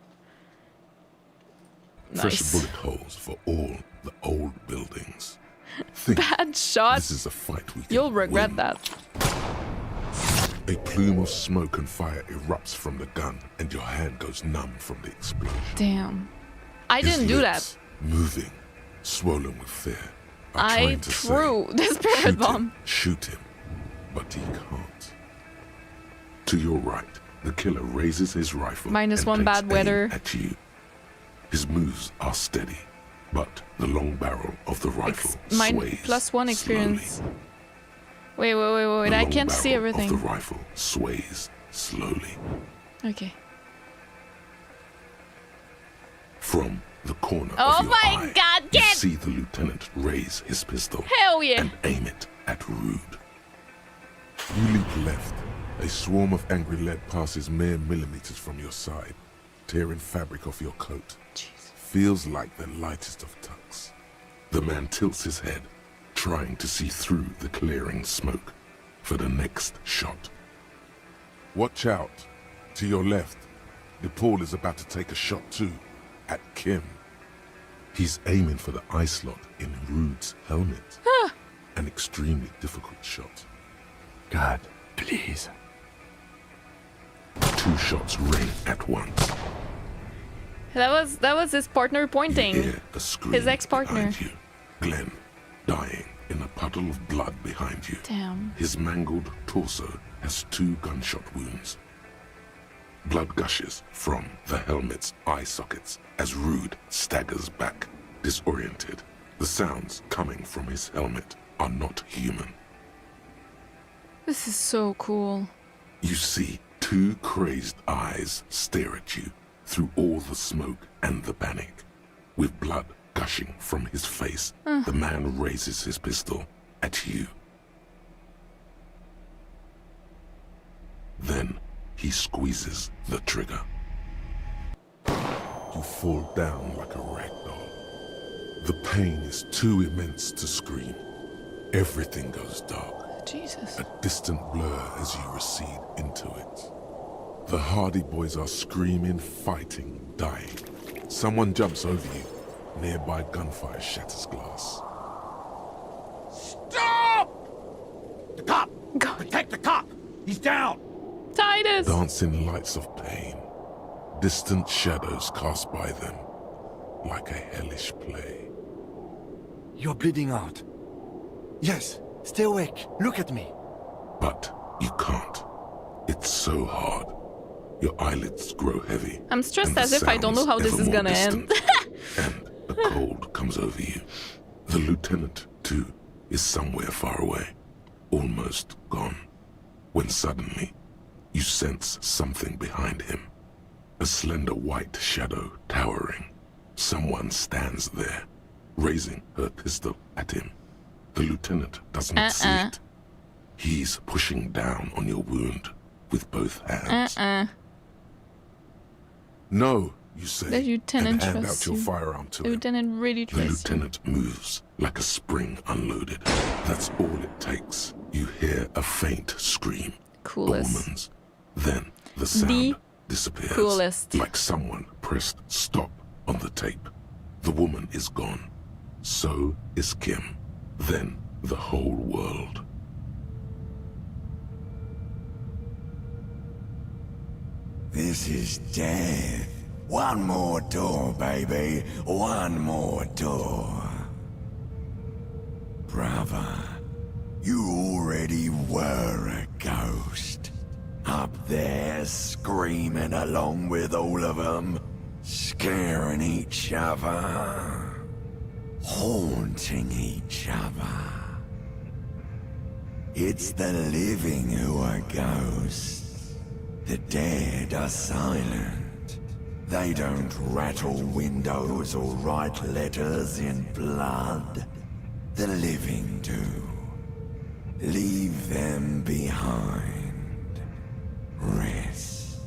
B: Fresh
A: Nice.
B: bullet holes for all the old buildings. Think
A: Bad shot.
B: this is a fight we can
A: You'll regret
B: win.
A: that.
B: A plume of smoke and fire erupts from the gun, and your hand goes numb from the explosion.
A: Damn. I
B: His
A: didn't do that.
B: lips moving, swollen with fear. are
A: I
B: trying to
A: threw
B: say,
A: the spirit bomb.
B: Shoot him, but he can't. To your right, the killer raises his rifle.
A: -1
B: and
A: bad
B: takes
A: weather.
B: aim at you. His moves are steady, but the long barrel of the rifle sways
A: +1 experience.
B: slowly.
A: Wait,
B: The
A: I
B: long
A: can't see
B: barrel
A: everything.
B: Of the rifle sways slowly.
A: Okay.
B: From the corner
A: Oh
B: of your
A: my
B: eye,
A: God,
B: you
A: get-
B: see the lieutenant raise his pistol
A: Hell yeah.
B: and aim it at Rude. You leap left. A swarm of angry lead passes mere millimeters from your side, tearing fabric off your coat. Feels like the lightest of tucks. The man tilts his head, trying to see through the clearing smoke for the next shot. Watch out. To your left, DePaul is about to take a shot too, at Kim. He's aiming for the eye slot in Rude's helmet. An extremely difficult shot.
D: God, please.
B: 2 shots ring at once.
A: That was his partner pointing.
B: You hear a scream
A: His ex-partner.
B: behind you. Glenn, dying in a puddle of blood behind you.
A: Damn.
B: His mangled torso has 2 gunshot wounds. Blood gushes from the helmet's eye sockets as Rude staggers back, disoriented. The sounds coming from his helmet are not human.
A: This is so cool.
B: You see 2 crazed eyes stare at you through all the smoke and the panic. With blood gushing from his face, the man raises his pistol at you. Then he squeezes the trigger. You fall down like a rag doll. The pain is too immense to scream. Everything goes dark.
A: Jesus.
B: A distant blur as you recede into it. The Hardy Boys are screaming, fighting, dying. Someone jumps over you. Nearby gunfire shatters glass.
H: Stop! The cop! Protect the cop! He's down!
A: Titus!
B: Dancing lights of pain. Distant shadows cast by them. Like a hellish play.
K: You're bleeding out. Yes, stay awake. Look at me.
B: But you can't. It's so hard. Your eyelids grow heavy.
A: I'm stressed as if I don't know how this is gonna end.
B: And a cold comes over you. The lieutenant, too, is somewhere far away. Almost gone. When suddenly, you sense something behind him. A slender white shadow towering. Someone stands there, raising her pistol at him. The lieutenant doesn't see it. He's pushing down on your wound with both hands. No, you say,
A: The lieutenant
B: and hand
A: trusts
B: out your
A: you.
B: firearm to
A: The
B: him.
A: lieutenant really
B: The
A: trusts you.
B: lieutenant moves like a spring unloaded. That's all it takes. You hear a faint scream.
A: Coolest.
B: A woman's. Then the sound disappears.
A: Coolest.
B: Like someone pressed stop on the tape. The woman is gone. So is Kim. Then the whole world.
L: This is death. One more door, baby. One more door. Brother, you already were a ghost. Up there screaming along with all of them. Scaring each other. Haunting each other. It's the living who are ghosts. The dead are silent. They don't rattle windows or write letters in blood. The living do. Leave them behind. Rest.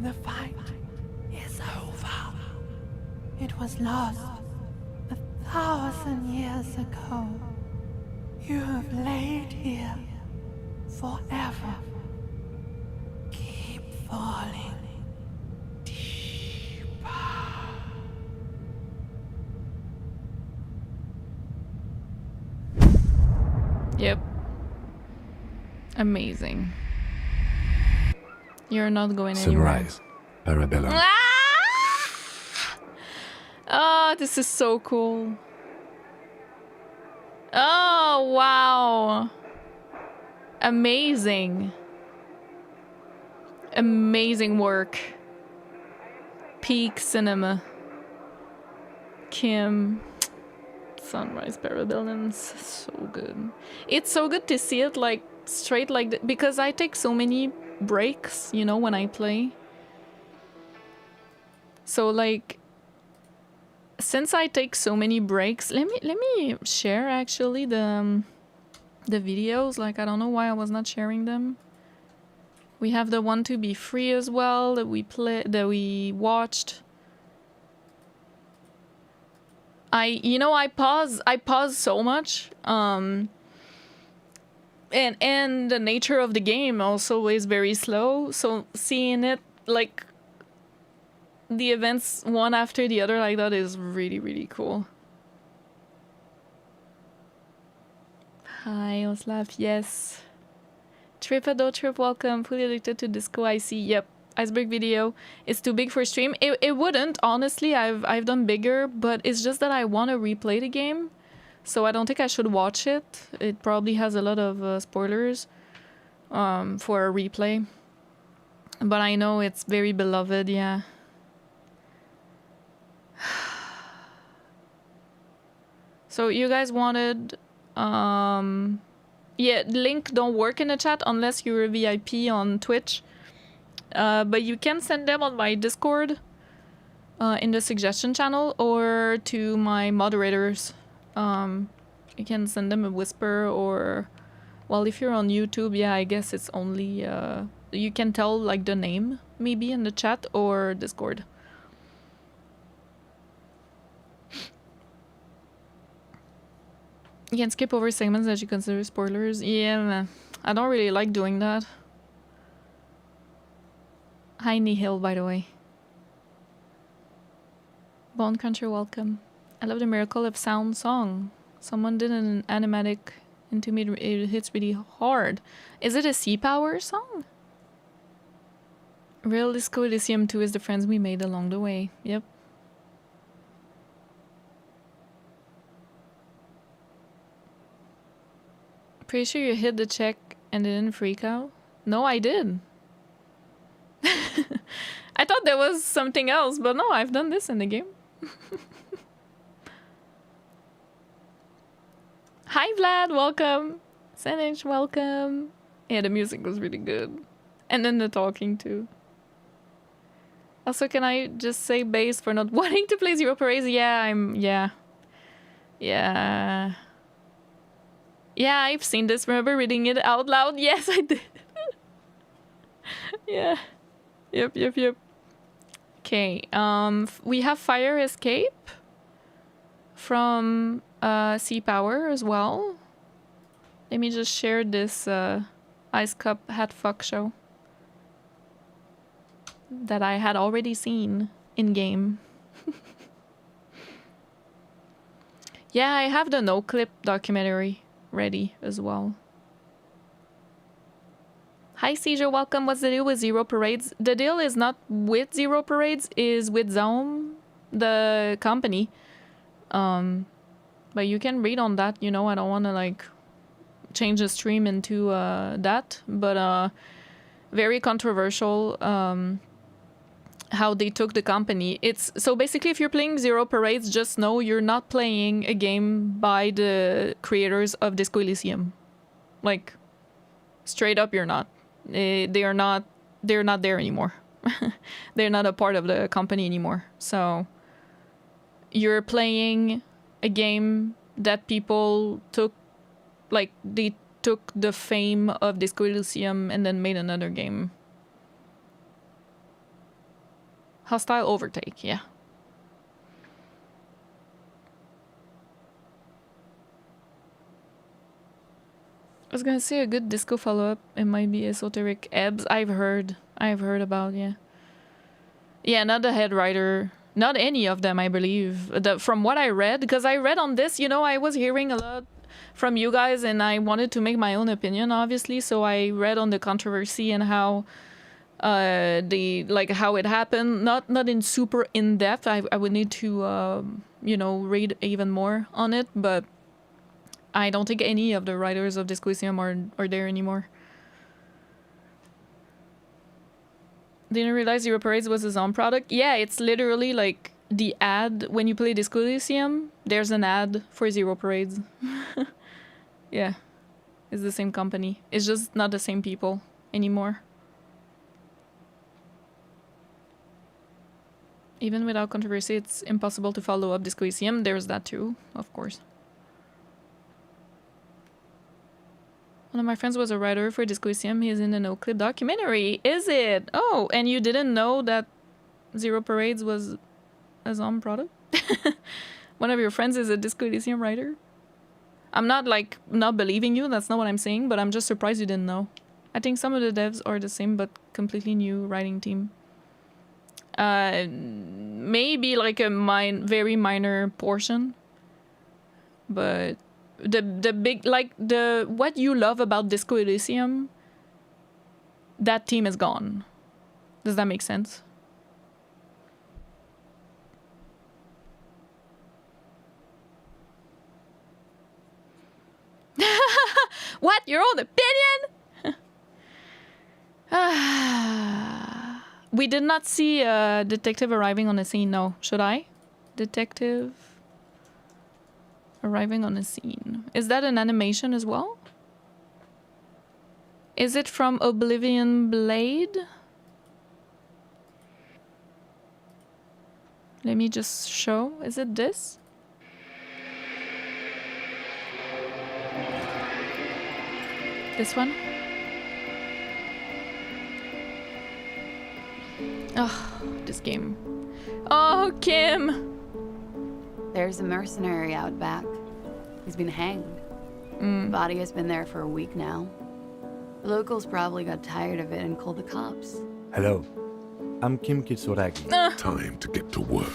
M: The fight is over. It was lost 1,000 years ago. You have laid here forever. Keep falling deeper.
A: Yep. Amazing. You're not going anywhere.
D: Sunrise. Parabellum.
A: Oh, this is so cool. Oh, wow. Amazing. Amazing work. Peak cinema. Kim. Sunrise Parabellum. So good. It's so good to see it like straight like that, because I take so many breaks, you know, when I play. So like, since I take so many breaks, let me share actually the videos. Like, I don't know why I was not sharing them. We have the one to be free as well that we watched. I pause so much. And the nature of the game also is very slow. So seeing it like the events one after the other like that is really, really cool. Hi, Oslav. Yes. Tripado Trip, welcome. Fully addicted to Disco. I see. Yep. Iceberg video. It's too big for stream. It wouldn't, honestly. I've done bigger, but it's just that I want to replay the game. So I don't think I should watch it. It probably has a lot of spoilers for a replay. But I know it's very beloved, yeah. So you guys wanted... yeah, link don't work in the chat unless you're a VIP on Twitch. But you can send them on my Discord in the suggestion channel or to my moderators. You can send them a whisper or... Well, if you're on YouTube, yeah, I guess it's only... you can tell like the name maybe in the chat or Discord. You can skip over segments that you consider spoilers. Yeah, man. I don't really like doing that. Hi, Nihil, by the way. Bone Cruncher, welcome. I love the Miracle of Sound song. Someone did an animatic into me. It hits really hard. Is it a Sea Power song? Real Disco Elysium 2 is the friends we made along the way. Yep. Pretty sure you hit the check and didn't freak out? No, I did. I thought there was something else, but no, I've done this in the game. Hi Vlad, welcome. Senich, welcome. Yeah, the music was really good. And then the talking too. Also, can I just say base for not wanting to play Zero Parades? Yeah, Yeah, I've seen this. Remember reading it out loud? Yes, I did. Yeah. Yep. Okay, we have Fire Escape from Sea Power as well. Let me just share this Ice Cup Hat Fuck show that I had already seen in game. Yeah, I have the No Clip documentary ready as well. Hi Seizure, welcome. What's the deal with Zero Parades? The deal is not with Zero Parades, is with Zome, the company. But you can read on that, you know, I don't want to like change the stream into that, but very controversial how they took the company. It's so basically if you're playing Zero Parades, just know you're not playing a game by the creators of Disco Elysium. Like straight up, you're not. They're not there anymore. They're not a part of the company anymore. So you're playing a game that people took, like they took the fame of Disco Elysium and then made another game. Hostile Overtake, yeah. I was gonna say a good disco follow-up. It might be Esoteric Ebbs. I've heard about, yeah. Yeah, not the head writer. Not any of them, I believe. From what I read, because I read on this, you know, I was hearing a lot from you guys and I wanted to make my own opinion, obviously. So I read on the controversy and how how it happened. Not in super in-depth. I would need to, you know, read even more on it, but I don't think any of the writers of Disco Elysium are there anymore. Didn't realize Zero Parades was his own product. Yeah, it's literally like the ad. When you play Disco Elysium, there's an ad for Zero Parades. Yeah, it's the same company. It's just not the same people anymore. Even without controversy, it's impossible to follow up Disco Elysium. There's that too, of course. One of my friends was a writer for Disco Elysium. He's in the No Clip documentary. Is it? Oh, and you didn't know that Zero Parades was a Zom product? One of your friends is a Disco Elysium writer? I'm not like not believing you. That's not what I'm saying, but I'm just surprised you didn't know. I think some of the devs are the same, but completely new writing team. Maybe like a very minor portion, but the big, like what you love about Disco Elysium, that team is gone. Does that make sense? What? Your own opinion? We did not see a detective arriving on the scene. No, should I? Detective arriving on the scene. Is that an animation as well? Is it from Oblivion Blade? Let me just show. Is it this? This one? Oh, this game. Oh, Kim!
E: There's a mercenary out back. He's been hanged. The body has been there for a week now. The locals probably got tired of it and called the cops.
D: Hello. I'm Kim Kitsuragi.
B: Time to get to work.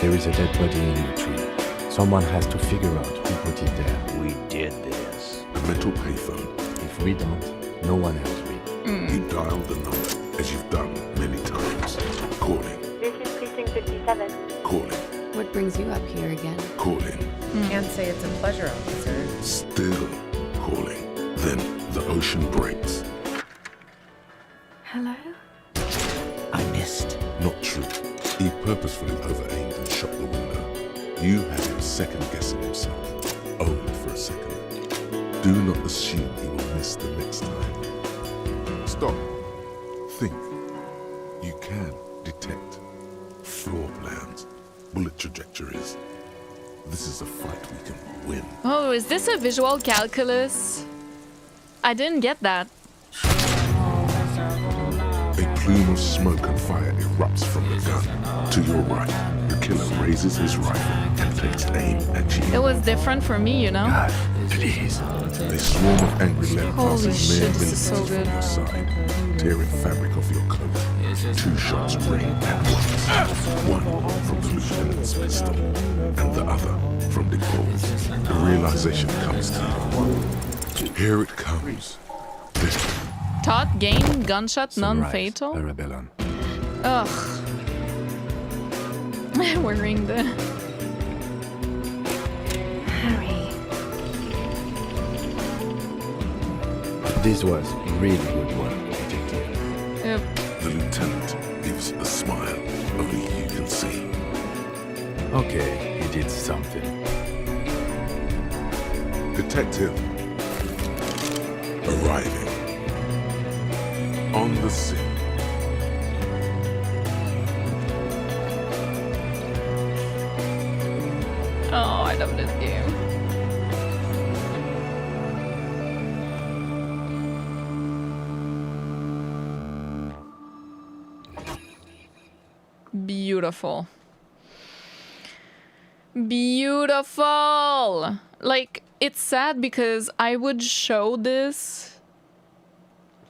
D: There is a dead body in the tree. Someone has to figure out who put it there.
H: We did this.
B: A metal payphone.
D: If we don't, no one else will.
B: You dial the number, as you've done many times. Calling.
N: This is Precinct 57.
B: Calling.
E: What brings you up here again?
B: Calling.
O: Can't say it's a pleasure, officer.
B: Still calling. Then the ocean breaks.
M: Hello?
H: I missed.
B: Not true. He purposefully over-aimed and shot the window. You had him second-guessing himself. Only for a second. Do not assume he will miss the next time. Stop. Think. You can detect floor plans, bullet trajectories. This is a fight we can win.
A: Oh, is this a visual calculus? I didn't get that.
B: A plume of smoke and fire erupts from the gun. To your right, the killer raises his rifle and takes aim at you.
A: It was different for me, you know?
B: God, please. A swarm of angry lead
A: Holy
B: passes
A: shit,
B: mere
A: this is so
B: millimeters
A: good.
B: from your side, tearing fabric off your coat. 2 shots ring at once. One from the lieutenant's pistol, and the other from the goal. The realization comes to you. Here it comes.
A: Todd gain gunshot
D: Sunrise,
A: non-fatal?
D: Parabellum.
A: Ugh. Wearing the...
M: Harry.
D: This was really good work, detective.
A: Yep.
B: The lieutenant gives a smile only you can see.
D: Okay, he did something.
B: Detective. Arriving. On the scene.
A: Oh, I love this game. Beautiful. Beautiful! Like, it's sad because I would show this.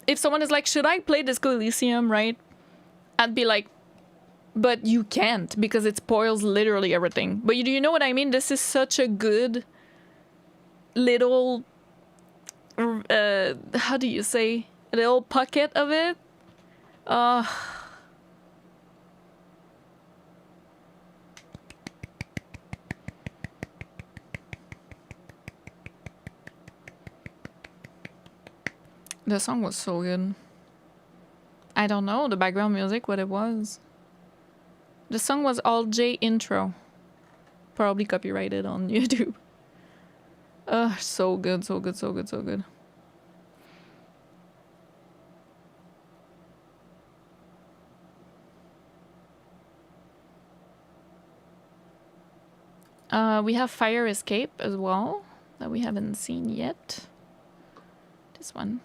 A: If someone is like, should I play Disco Elysium, right? I'd be like, but you can't because it spoils literally everything. But do you know what I mean? This is such a good little, how do you say? A little pocket of it. The song was so good. I don't know the background music, what it was. The song was all J intro. Probably copyrighted on YouTube. So good, so good, so good, so good. We have Fire Escape as well, that we haven't seen yet. This one.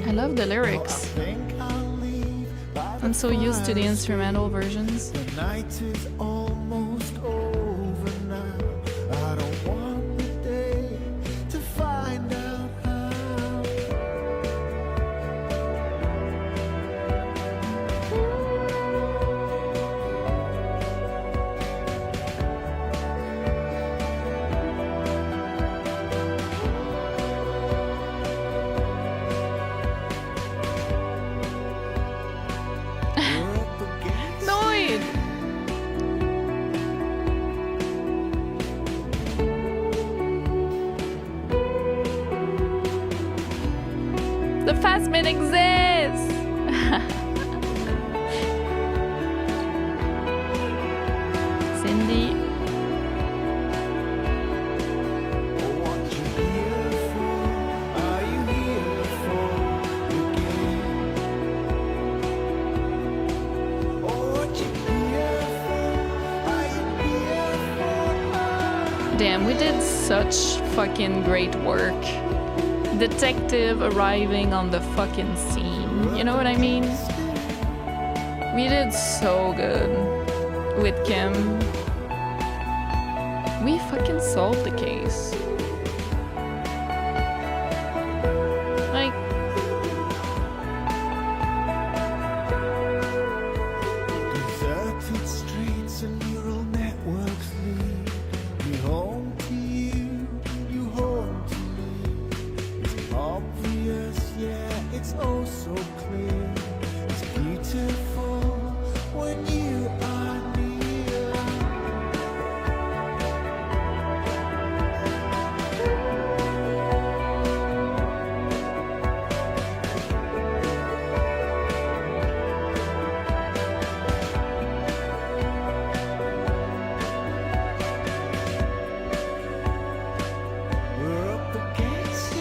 A: I love the lyrics. I'm so used to the instrumental versions. The Phasmin exists! Cindy. Damn, we did such fucking great work. Detective arriving on the fucking scene. You know what I mean? We did so good with Kim. We fucking solved the case. Like,
P: deserted streets and neural networks lead me home to you, you home to me. It's obvious, yeah, it's oh so clear. It's beautiful when you are near. We're up against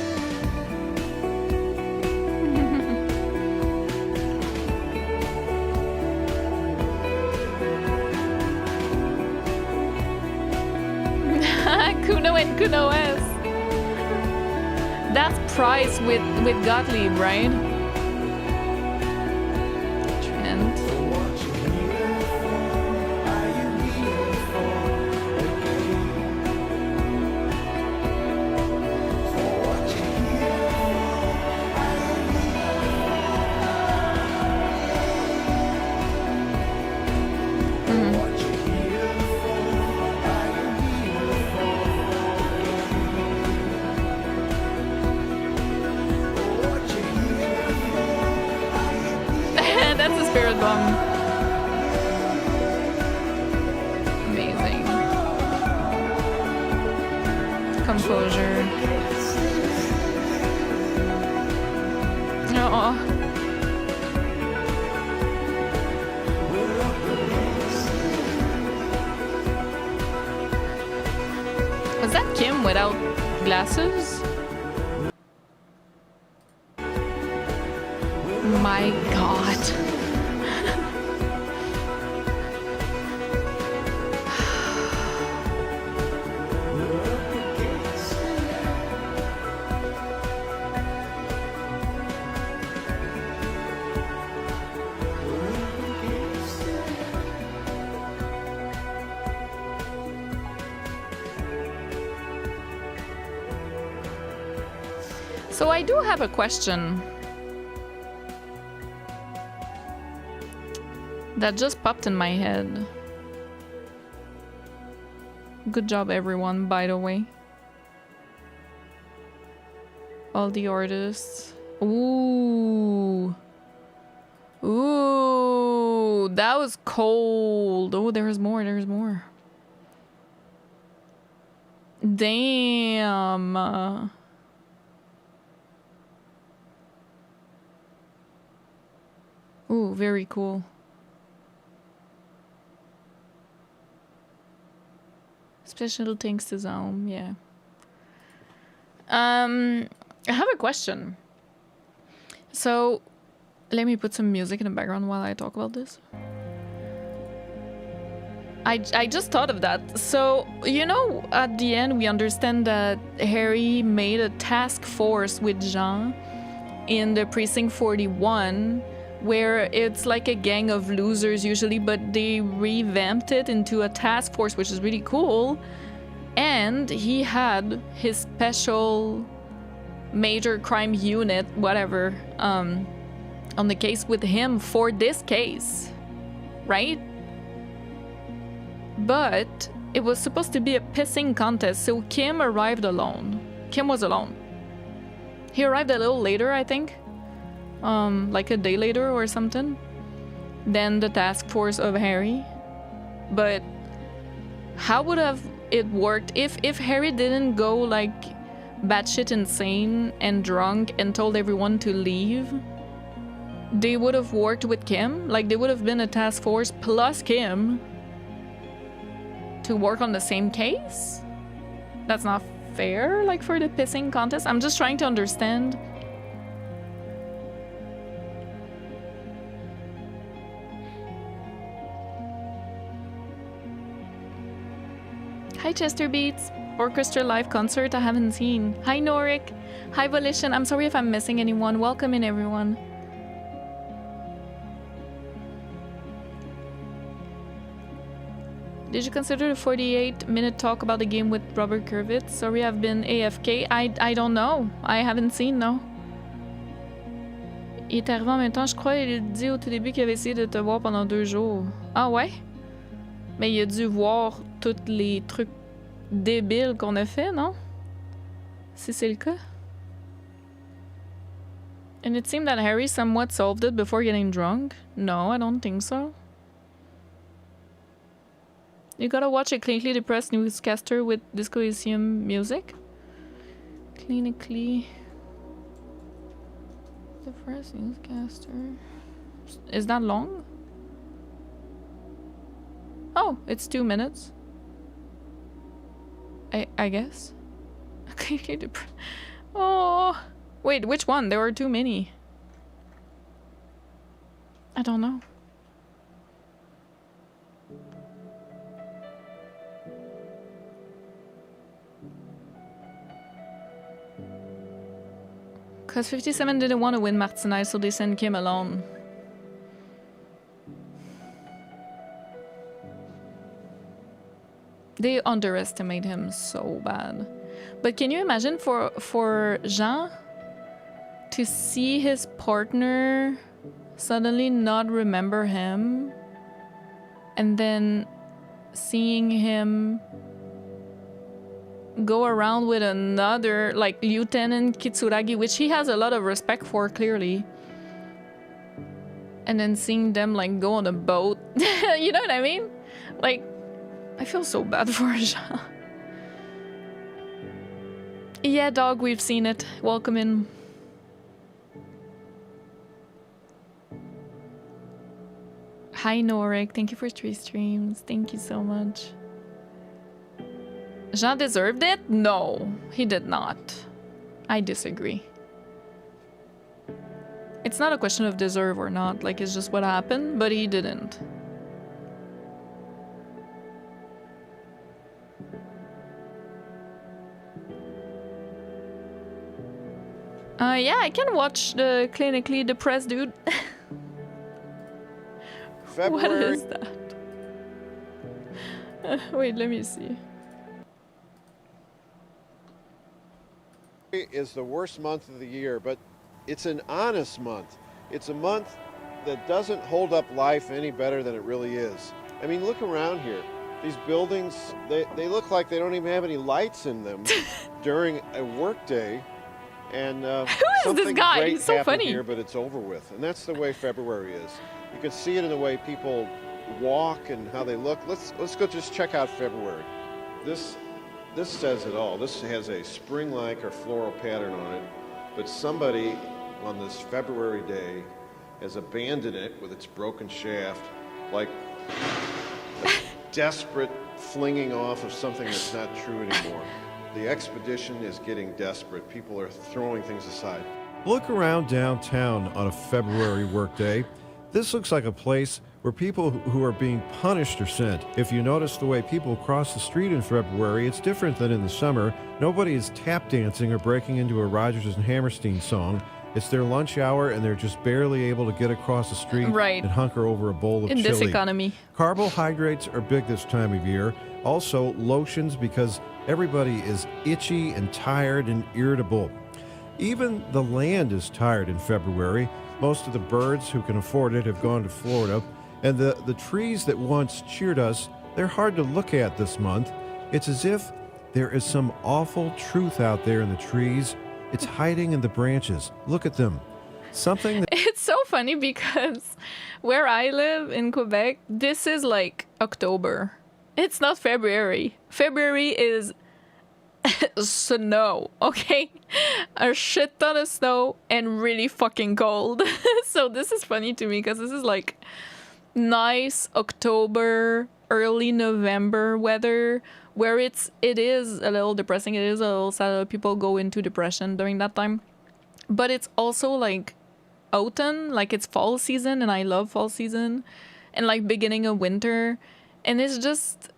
A: Kuno and Kuno S. That's Price with Gottlieb, right? Trent. That's a spirit bomb. Amazing. Composure. Oh. Was that Kim without glasses? My God. So I do have a question that just popped in my head. Good job, everyone, by the way. All the artists. Ooh. Ooh, that was cold. Oh, there's more, there's more. Damn. Ooh, very cool. Special thanks to Zaum, yeah. I have a question. So, let me put some music in the background while I talk about this. I just thought of that. So, you know, at the end, we understand that Harry made a task force with Jean in the Precinct 41, where it's like a gang of losers usually, but they revamped it into a task force, which is really cool. And he had his special major crime unit, whatever, on the case with him for this case, right? But it was supposed to be a pissing contest, so Kim arrived alone. Kim was alone. He arrived a little later, I think. Like a day later or something, than the task force of Harry. But how would have it worked if Harry didn't go like batshit insane and drunk and told everyone to leave? They would have worked with Kim, like they would have been a task force plus Kim to work on the same case? That's not fair, like for the pissing contest. I'm just trying to understand. Hi Chester Beats. Orchestra live concert I haven't seen. Hi Norik. Hi Volition. I'm sorry if I'm missing anyone. Welcome in everyone. Did you consider the 48-minute talk about the game with Robert Kurvitz? Sorry, I've been AFK. I don't know. I haven't seen, no. Il est arrivé en même temps, je crois. Il dit au tout début qu'il avait essayé de te voir pendant 2 jours. Ah ouais? Mais il a dû voir tous les trucs débiles qu'on a fait, non? Si c'est le cas. And it seemed that Harry somewhat solved it before getting drunk. No, I don't think so. You gotta watch a clinically depressed newscaster with Disco Elysium music. Clinically depressed newscaster. Is that long? Oh, it's 2 minutes. I guess. Clinically depressed. Oh, wait, which one? There were too many. I don't know. Because 57 didn't want to win Martinez, so they sent Kim alone. They underestimate him so bad. But can you imagine for Jean to see his partner suddenly not remember him and then seeing him go around with another, like, Lieutenant Kitsuragi, which he has a lot of respect for, clearly. And then seeing them, like, go on a boat. You know what I mean? Like, I feel so bad for Jean. Yeah, dog, we've seen it. Welcome in. Hi, Norik. Thank you for 3 streams. Thank you so much. Jean deserved it? No, he did not. I disagree. It's not a question of deserve or not, like it's just what happened, but he didn't. Yeah, I can watch the clinically depressed dude. What is that? Wait, let me see.
Q: Is the worst month of the year, but it's an honest month. It's a month that doesn't hold up life any better than it really is. I mean, look around here. These buildings, they look like they don't even have any lights in them during a work day. And
A: who is this guy?
Q: Great
A: He's so funny
Q: here, but it's over with. And that's the way February is. You can see it in the way people walk and how they look. Let's go just check out February. This says it all. This has a spring-like or floral pattern on it, but somebody on this February day has abandoned it with its broken shaft, like a desperate flinging off of something that's not true anymore. The expedition is getting desperate. People are throwing things aside.
R: Look around downtown on a February workday. This looks like a place where people who are being punished are sent. If you notice the way people cross the street in February, it's different than in the summer. Nobody is tap dancing or breaking into a Rodgers and Hammerstein song. It's their lunch hour and they're just barely able to get across the street and hunker over a bowl of chili.
A: In this economy.
R: Carbohydrates are big this time of year. Also, lotions, because everybody is itchy and tired and irritable. Even the land is tired in February. Most of the birds who can afford it have gone to Florida. And the trees that once cheered us, they're hard to look at this month. It's as if there is some awful truth out there in the trees. It's hiding in the branches. Look at them. Something that...
A: It's so funny because where I live in Quebec, this is like October. It's not February. February is snow, okay? A shit ton of snow and really fucking cold. So this is funny to me because this is like nice October, early November weather where it is a little depressing. It is a little sad. People go into depression during that time. But it's also like autumn, like it's fall season, and I love fall season, and like beginning of winter. And it's just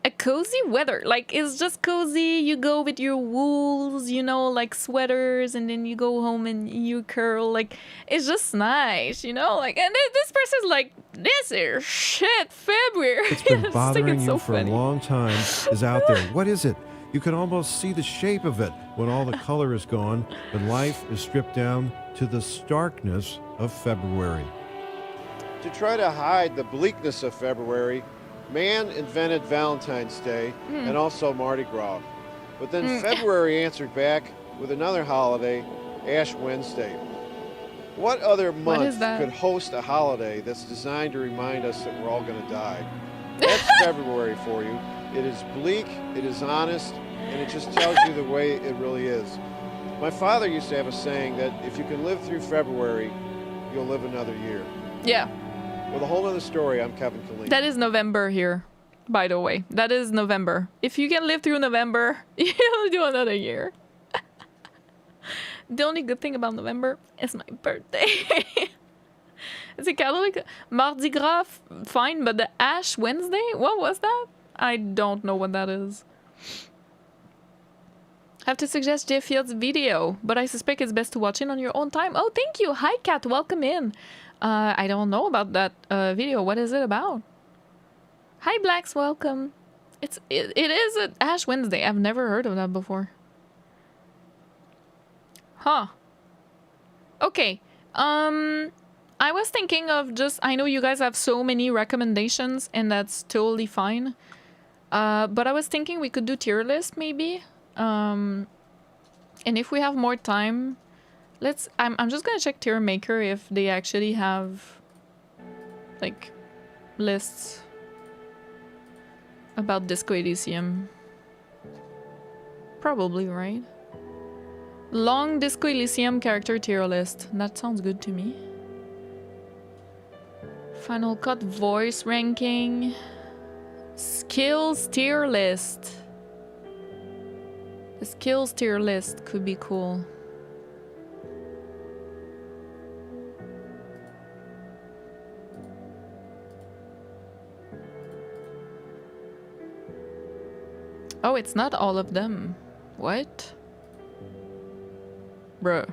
A: a cozy weather. Like, it's just cozy. You go with your wools, you know, like sweaters, and then you go home and you curl. Like, it's just nice, you know? Like, and then this person's like, this is shit February.
R: It's been
A: I just think
R: bothering
A: it's
R: you
A: so
R: for
A: funny.
R: a long time is out there. What is it? You can almost see the shape of it when all the color is gone, when life is stripped down to the starkness of February.
Q: To try to hide the bleakness of February, man invented Valentine's Day and also Mardi Gras. But then February answered back with another holiday, Ash Wednesday. What other month could host a holiday that's designed to remind us that we're all going to die? That's February for you. It is bleak, it is honest, and it just tells you the way it really is. My father used to have a saying that if you can live through February, you'll live another year.
A: Yeah.
Q: With a whole other story, I'm Kevin Killeen.
A: That is November here, by the way. That is November. If you can live through November, you'll do another year. The only good thing about November is my birthday. Is it Catholic? Mardi Gras, fine, but the Ash Wednesday? What was that? I don't know what that is. Have to suggest Jeff Field's video, but I suspect it's best to watch it on your own time. Oh, thank you. Hi, Kat. Welcome in. I don't know about that video. What is it about? Hi, Blacks. Welcome. It is an Ash Wednesday. I've never heard of that before. Huh. Okay. I was thinking of just... I know you guys have so many recommendations, and that's totally fine. But I was thinking we could do tier list, maybe. And if we have more time... I'm just gonna check Tier Maker if they actually have like lists about Disco Elysium. Probably, right? Long Disco Elysium character tier list. That sounds good to me. Final Cut voice ranking. Skills tier list. The skills tier list could be cool. Oh, it's not all of them. What? Bro.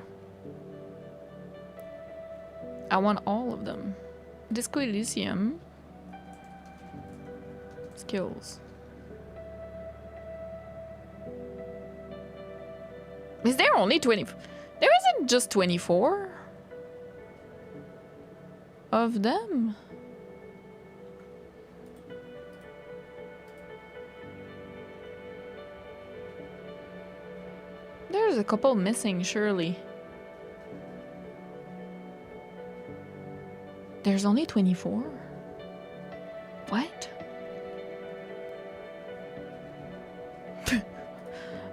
A: I want all of them. Disco Elysium. Skills. Is there only 20? There isn't just 24 of them. There's a couple missing, surely. There's only 24? What?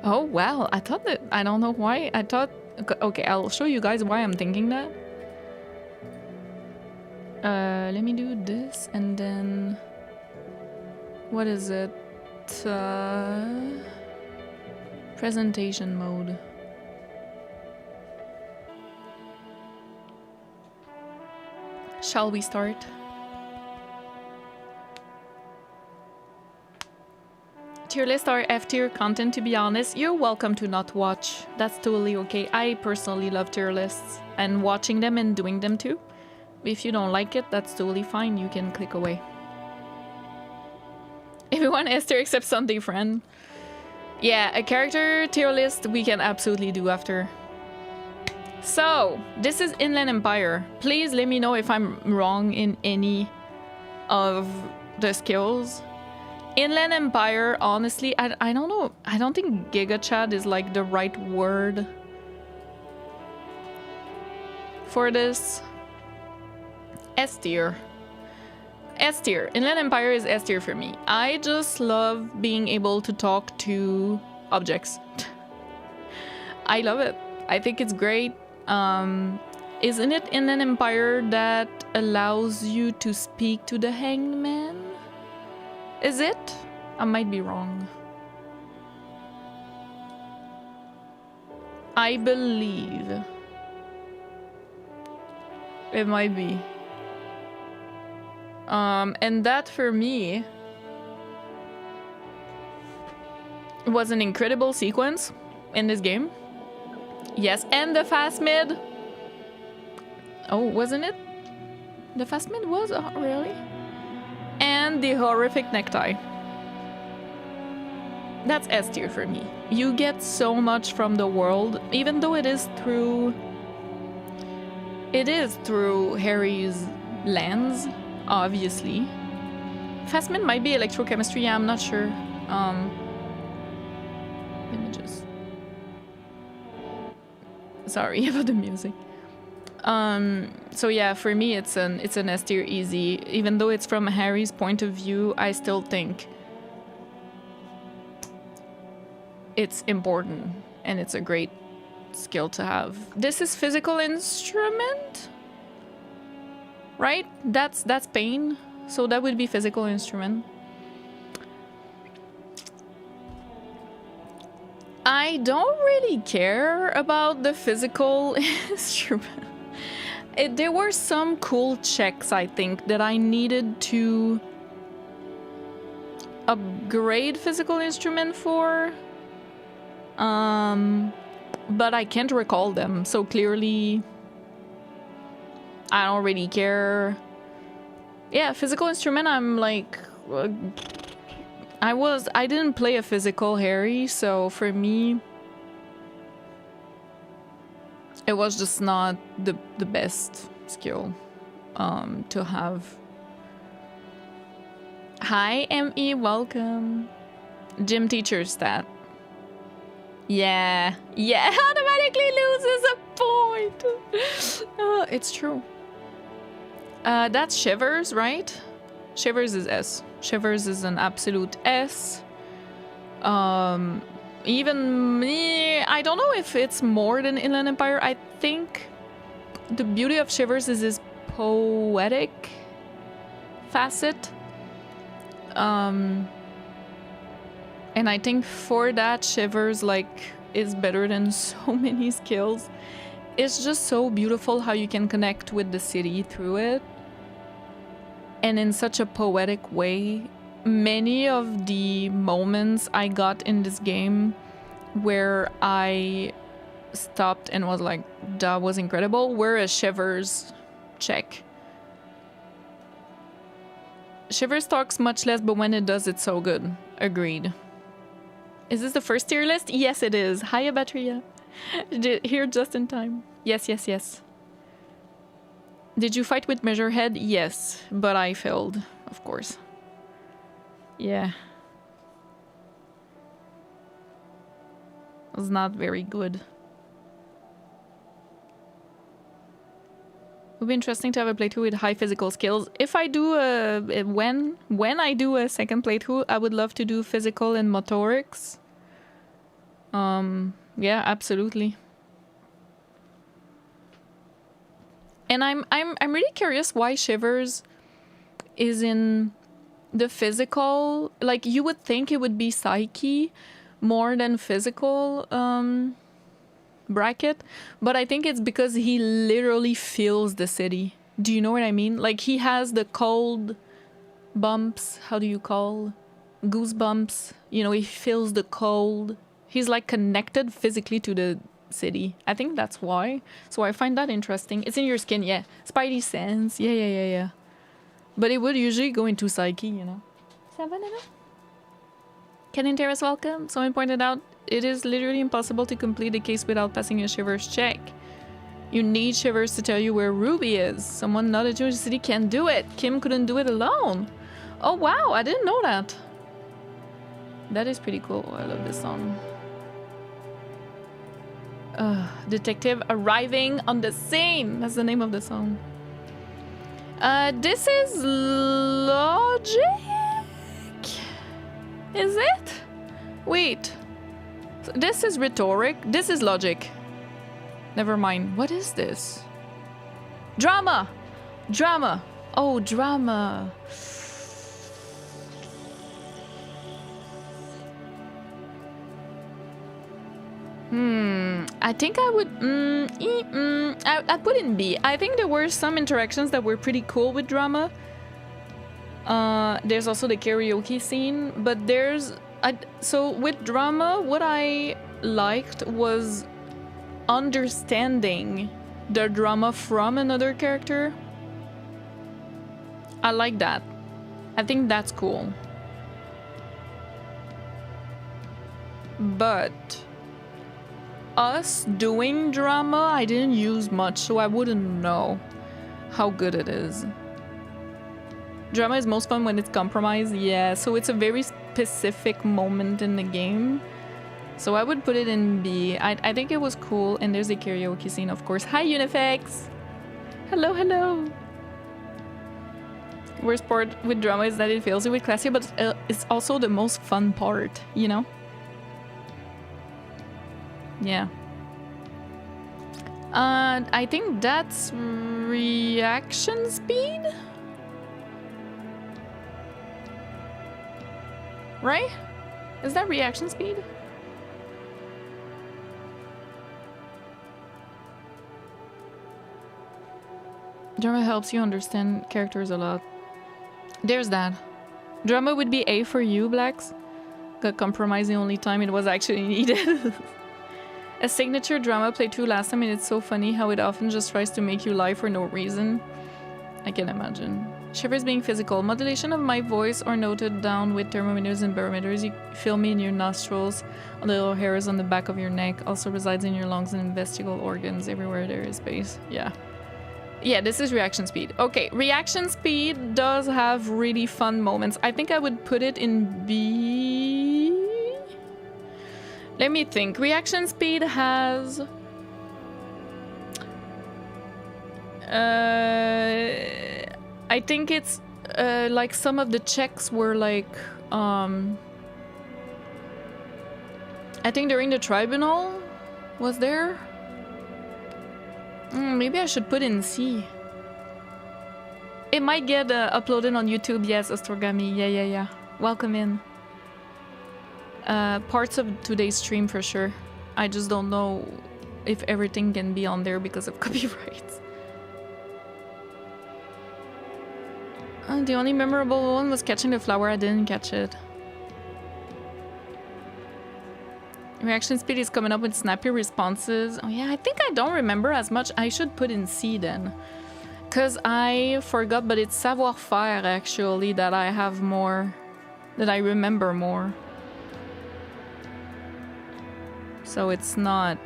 A: Oh, wow. I thought that... I don't know why. I thought... Okay, I'll show you guys why I'm thinking that. Let me do this, and then... What is it? Presentation mode. Shall we start? Tier list or F tier content, to be honest. You're welcome to not watch. That's totally okay. I personally love tier lists and watching them and doing them too. If you don't like it, that's totally fine. You can click away. Everyone S tier except Sunday Friend. Yeah, a character tier list we can absolutely do after. So, this is Inland Empire. Please let me know if I'm wrong in any of the skills. Inland Empire, honestly, I don't know. I don't think Giga Chad is like the right word for this. S tier. S tier. Inland Empire is S tier for me. I just love being able to talk to objects. I love it. I think it's great. Isn't it Inland Empire that allows you to speak to the Hanged Man? Is it? I might be wrong. I believe it might be. And that for me was an incredible sequence in this game. Yes, and the fast mid. Oh, wasn't it? The fast mid was? Oh, really? And the horrific necktie. That's S tier for me. You get so much from the world, even though it is through Harry's lens, obviously. Fast mid might be electrochemistry, yeah, I'm not sure. Images. Sorry about the music. So yeah, for me it's an S tier easy. Even though it's from Harry's point of view, I still think it's important and it's a great skill to have. This is physical instrument, right? That's pain, so that would be physical instrument. I don't really care about the physical instrument. There were some cool checks, I think, that I needed to upgrade physical instrument for. But I can't recall them, so clearly I don't really care. Yeah, physical instrument, I'm like... I didn't play a physical Harry, so for me it was just not the best skill to have. Hi ME, welcome. Gym teacher stat. Yeah, automatically loses a point. It's true. That's Shivers, right? Shivers is S. Shivers is an absolute S. Even me, I don't know if it's more than Inland Empire. I think the beauty of Shivers is his poetic facet. And I think for that, Shivers is better than so many skills. It's just so beautiful how you can connect with the city through it. And in such a poetic way. Many of the moments I got in this game where I stopped and was like, that was incredible, were a Shivers check. Shivers talks much less, but when it does, it's so good. Agreed. Is this the first tier list? Yes, it is. Hiya, Batteria. Here just in time. Yes. Did you fight with Measurehead? Yes, but I failed, of course. Yeah. It was not very good. It would be interesting to have a playthrough with high physical skills. If I do when I do a second playthrough, I would love to do physical and motorics. Yeah, absolutely. And I'm really curious why Shivers is in the physical. Like, you would think it would be psyche more than physical bracket, but I think it's because he literally feels the city. Do you know what I mean? Like, he has the cold bumps. How do you call goosebumps? You know, he feels the cold. He's like connected physically to the city. I think that's why. So I find that interesting. It's in your skin, yeah. Spidey sense, yeah. But it would usually go into psyche, you know. Canon Terrace, welcome. Someone pointed out it is literally impossible to complete the case without passing a Shivers check. You need Shivers to tell you where Ruby is. Someone not at your city can do it. Kim couldn't do it alone. Oh wow, I didn't know that. That is pretty cool. I love this song. Detective arriving on the scene. That's the name of the song. This is logic? Is it? Wait. This is rhetoric. This is logic. Never mind. What is this? Drama! Drama! Oh, drama. I think I would... I'd put in B. I think there were some interactions that were pretty cool with drama. There's also the karaoke scene, but there's So with drama, what I liked was understanding the drama from another character. I like that. I think that's cool. But us doing drama, I didn't use much, so I wouldn't know how good it is. Drama is most fun when it's compromised, yeah, so it's a very specific moment in the game. So I would put it in B. I think it was cool, and there's a karaoke scene, of course. Hi, Unifex! Hello, hello! Worst part with drama is that it fails you with classy, but it's also the most fun part, you know? Yeah. I think that's reaction speed? Right? Is that reaction speed? Drama helps you understand characters a lot. There's that. Drama would be A for you, Blacks. Got compromised the only time it was actually needed. A signature drama playthrough last time, and it's so funny how it often just tries to make you lie for no reason. I can imagine. Shivers being physical. Modulation of my voice or noted down with thermometers and barometers. You feel me in your nostrils, on the little hairs on the back of your neck. Also resides in your lungs and vestigial organs everywhere there is space. Yeah. Yeah, this is reaction speed. Okay, reaction speed does have really fun moments. I think I would put it in B. Let me think. Reaction speed has... I think it's like some of the checks were like... I think during the tribunal was there? Maybe I should put in C. It might get uploaded on YouTube. Yes, Astrogami. Yeah. Welcome in. Parts of today's stream for sure. I just don't know if everything can be on there because of copyrights. The only memorable one was catching the flower. I didn't catch it. Reaction speed is coming up with snappy responses. Oh yeah, I think I don't remember as much. I should put in C then. Because I forgot, but it's savoir-faire actually that I have more, that I remember more. So it's not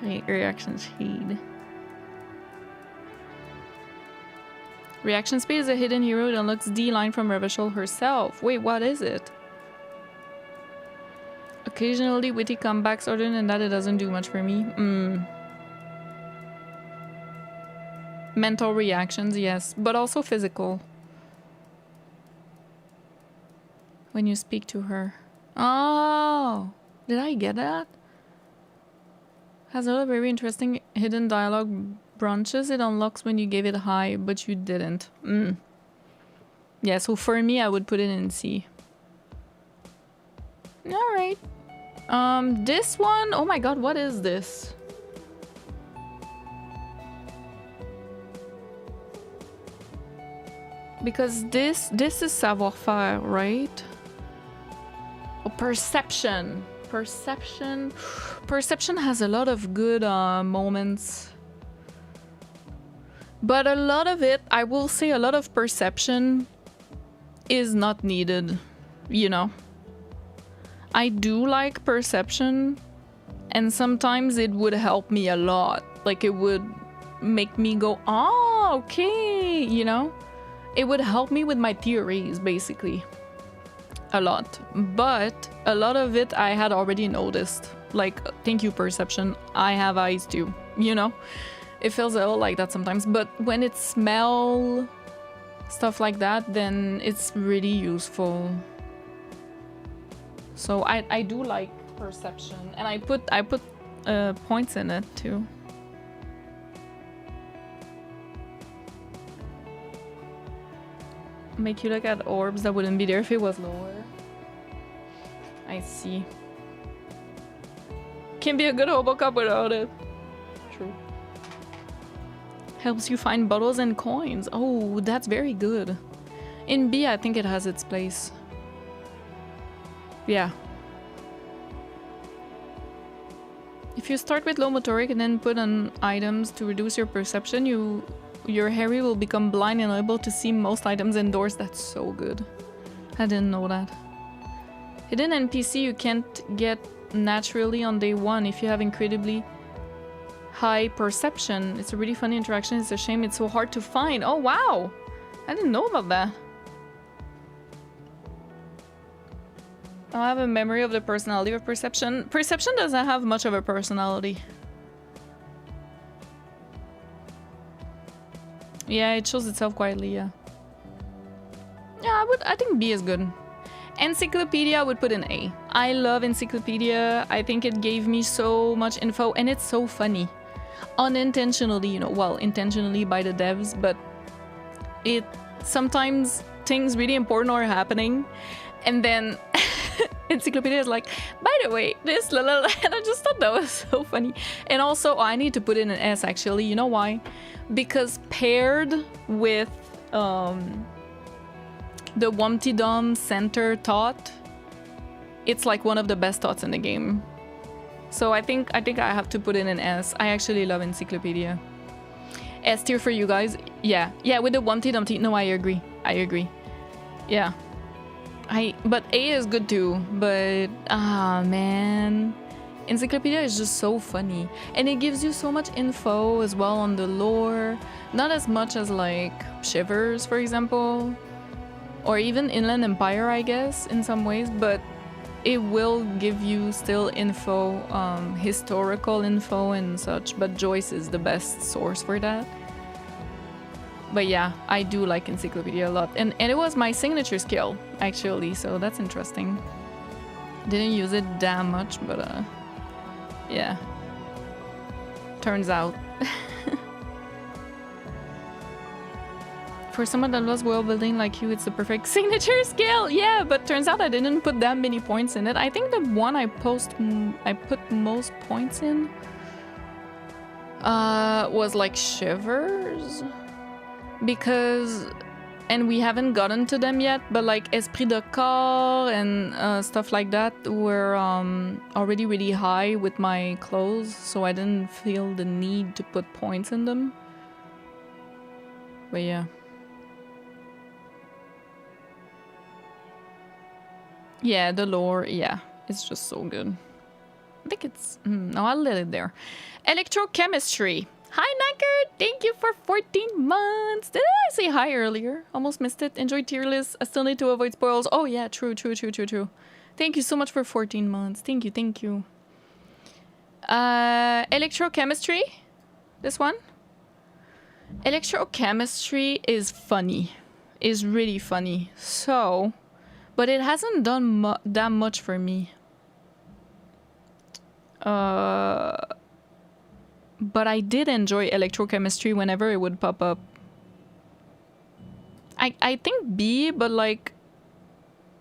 A: reaction speed. Reaction speed is a hidden hero that unlocks D line from Revachol herself. Wait, what is it? Occasionally witty comebacks, other than that it doesn't do much for me. Mental reactions, yes, but also physical. When you speak to her. Oh, did I get that? Has a lot of very interesting hidden dialogue branches it unlocks when you gave it high, but you didn't. Yeah, so for me, I would put it in C. Alright. This one, oh my god, what is this? Because this is savoir-faire, right? Oh, perception. Perception has a lot of good moments. But a lot of it, I will say a lot of perception is not needed, you know? I do like perception, and sometimes it would help me a lot. Like, it would make me go, oh, okay, you know? It would help me with my theories, basically. A lot. But a lot of it I had already noticed. Like, thank you, perception. I have eyes too, you know? It feels a little like that sometimes. But when it's smell, stuff like that, then it's really useful. So I do like perception. And I put points in it too. Make you look at orbs that wouldn't be there if it was lower. I see. Can be a good Robocop without it. True. Helps you find bottles and coins. Oh, that's very good. In B, I think it has its place. Yeah. If you start with low motoric and then put on items to reduce your perception, your Harry will become blind and unable to see most items indoors. That's so good. I didn't know that. Hidden NPC you can't get naturally on day one if you have incredibly high perception. It's a really funny interaction. It's a shame it's so hard to find. Oh wow! I didn't know about that. I have a memory of the personality of perception. Perception doesn't have much of a personality. Yeah, it shows itself quietly, yeah. Yeah, I think B is good. Encyclopedia, I would put an A. I love Encyclopedia. I think it gave me so much info and it's so funny. Unintentionally, you know, well, intentionally by the devs, but it sometimes things really important are happening and then Encyclopedia is like, by the way, this little, and I just thought that was so funny. And also, I need to put in an S actually. You know why? Because paired with the Wumpty Dum center thought, it's like one of the best thoughts in the game. So I think I have to put in an S. I actually love Encyclopedia. S tier for you guys. Yeah, with the Wumpty Dumpty. No, I agree. Yeah. But A is good too, but man, Encyclopedia is just so funny and it gives you so much info as well on the lore, not as much as like Shivers for example, or even Inland Empire I guess in some ways, but it will give you still info, historical info and such, but Joyce is the best source for that. But yeah, I do like Encyclopedia a lot. And it was my signature skill, actually, so that's interesting. Didn't use it that much, but yeah. Turns out. For someone that loves world building like you, it's the perfect signature skill. Yeah, but turns out I didn't put that many points in it. I think the one I put most points in was like Shivers. Because, and we haven't gotten to them yet, but like Esprit de Corps and stuff like that were already really high with my clothes, so I didn't feel the need to put points in them. But yeah. Yeah, the lore, yeah, it's just so good. I think it's, no, I'll let it there. Electrochemistry. Hi, Nankert! Thank you for 14 months! Did I say hi earlier? Almost missed it. Enjoy tier list. I still need to avoid spoils. Oh yeah, true. Thank you so much for 14 months. Thank you. Electrochemistry? This one? Electrochemistry is funny. Is really funny. So, but it hasn't done that much for me. But I did enjoy electrochemistry whenever it would pop up. I think B, but like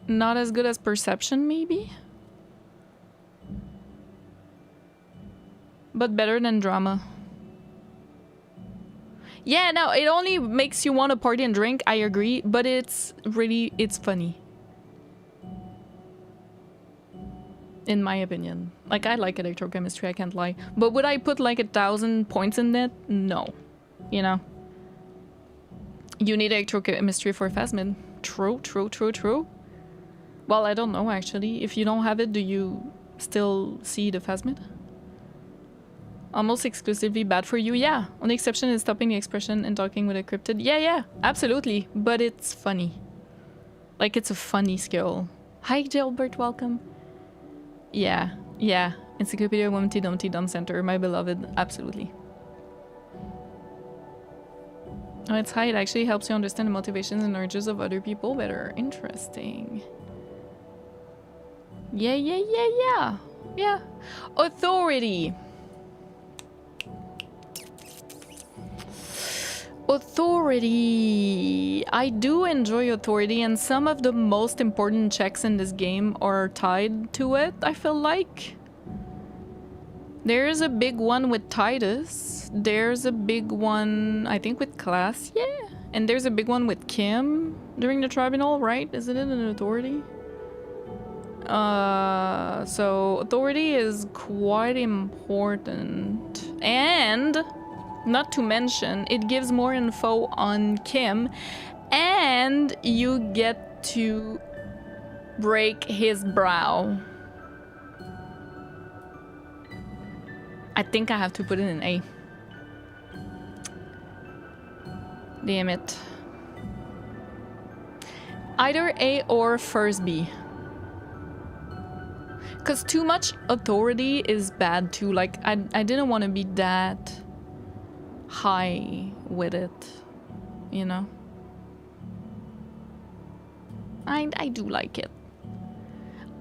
A: not as good as perception maybe? But better than drama. Yeah, no, it only makes you want to party and drink, I agree, but it's funny. In my opinion. Like, I like electrochemistry, I can't lie. But would I put like 1,000 points in it? No. You know? You need electrochemistry for Phasmid. True. Well, I don't know actually. If you don't have it, do you still see the Phasmid? Almost exclusively bad for you? Yeah. Only exception is stopping the expression and talking with a cryptid. Yeah, absolutely. But it's funny. Like, it's a funny skill. Hi, Gilbert, welcome. Yeah. Encyclopedia Wumpty Dumpty Dumb Center, my beloved. Absolutely. Oh, it's high. It actually helps you understand the motivations and urges of other people better. Interesting. Yeah. Authority. I do enjoy authority, and some of the most important checks in this game are tied to it, I feel like. There's a big one with Titus. There's a big one, I think, with Class, yeah. And there's a big one with Kim during the tribunal, right? Isn't it an authority? So authority is quite important. And not to mention, it gives more info on Kim, and you get to break his brow. I think I have to put it in A. Damn it. Either A or first B. Because too much authority is bad too. Like, I didn't want to be that high with it, you know? I do like it.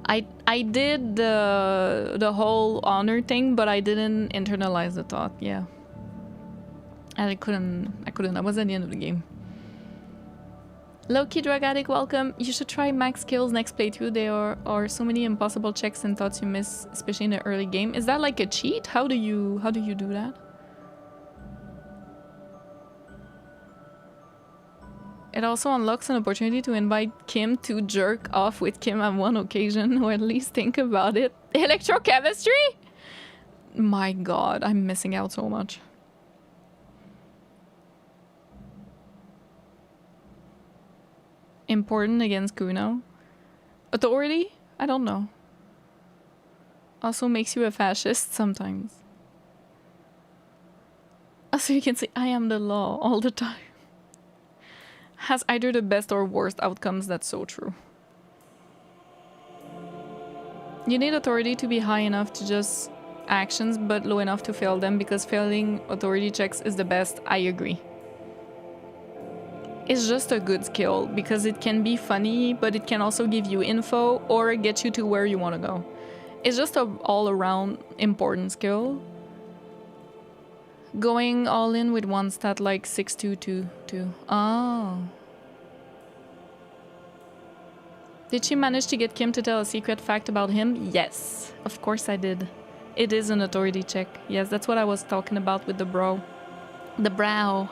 A: I did the whole honor thing, but I didn't internalize the thought, yeah. And I couldn't. I was at the end of the game. Low-key drug addict, welcome. You should try max kills next playthrough. There are so many impossible checks and thoughts you miss, especially in the early game. Is that like a cheat? How do you do that? It also unlocks an opportunity to invite Kim to jerk off with Kim on one occasion, or at least think about it. Electrochemistry? My god, I'm missing out so much. Important against Kuno. Authority? I don't know. Also makes you a fascist sometimes. Also you can say, I am the law all the time. Has either the best or worst outcomes, that's so true. You need authority to be high enough to just actions, but low enough to fail them, because failing authority checks is the best, I agree. It's just a good skill, because it can be funny, but it can also give you info, or get you to where you want to go. It's just an all-around important skill. Going all in with one stat like 6-2-2-2. Oh. Did she manage to get Kim to tell a secret fact about him? Yes, of course I did. It is an authority check. Yes, that's what I was talking about with the bro. The brow.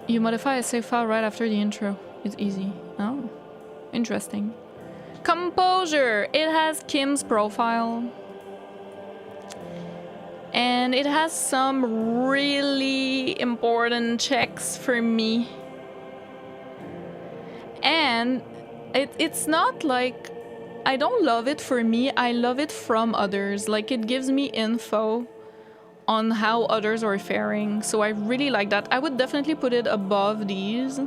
A: You modify a save file right after the intro. It's easy. Oh, interesting. Composure. It has Kim's profile. And it has some really important checks for me. And it's not like I don't love it for me, I love it from others. Like, it gives me info on how others are faring. So I really like that. I would definitely put it above these.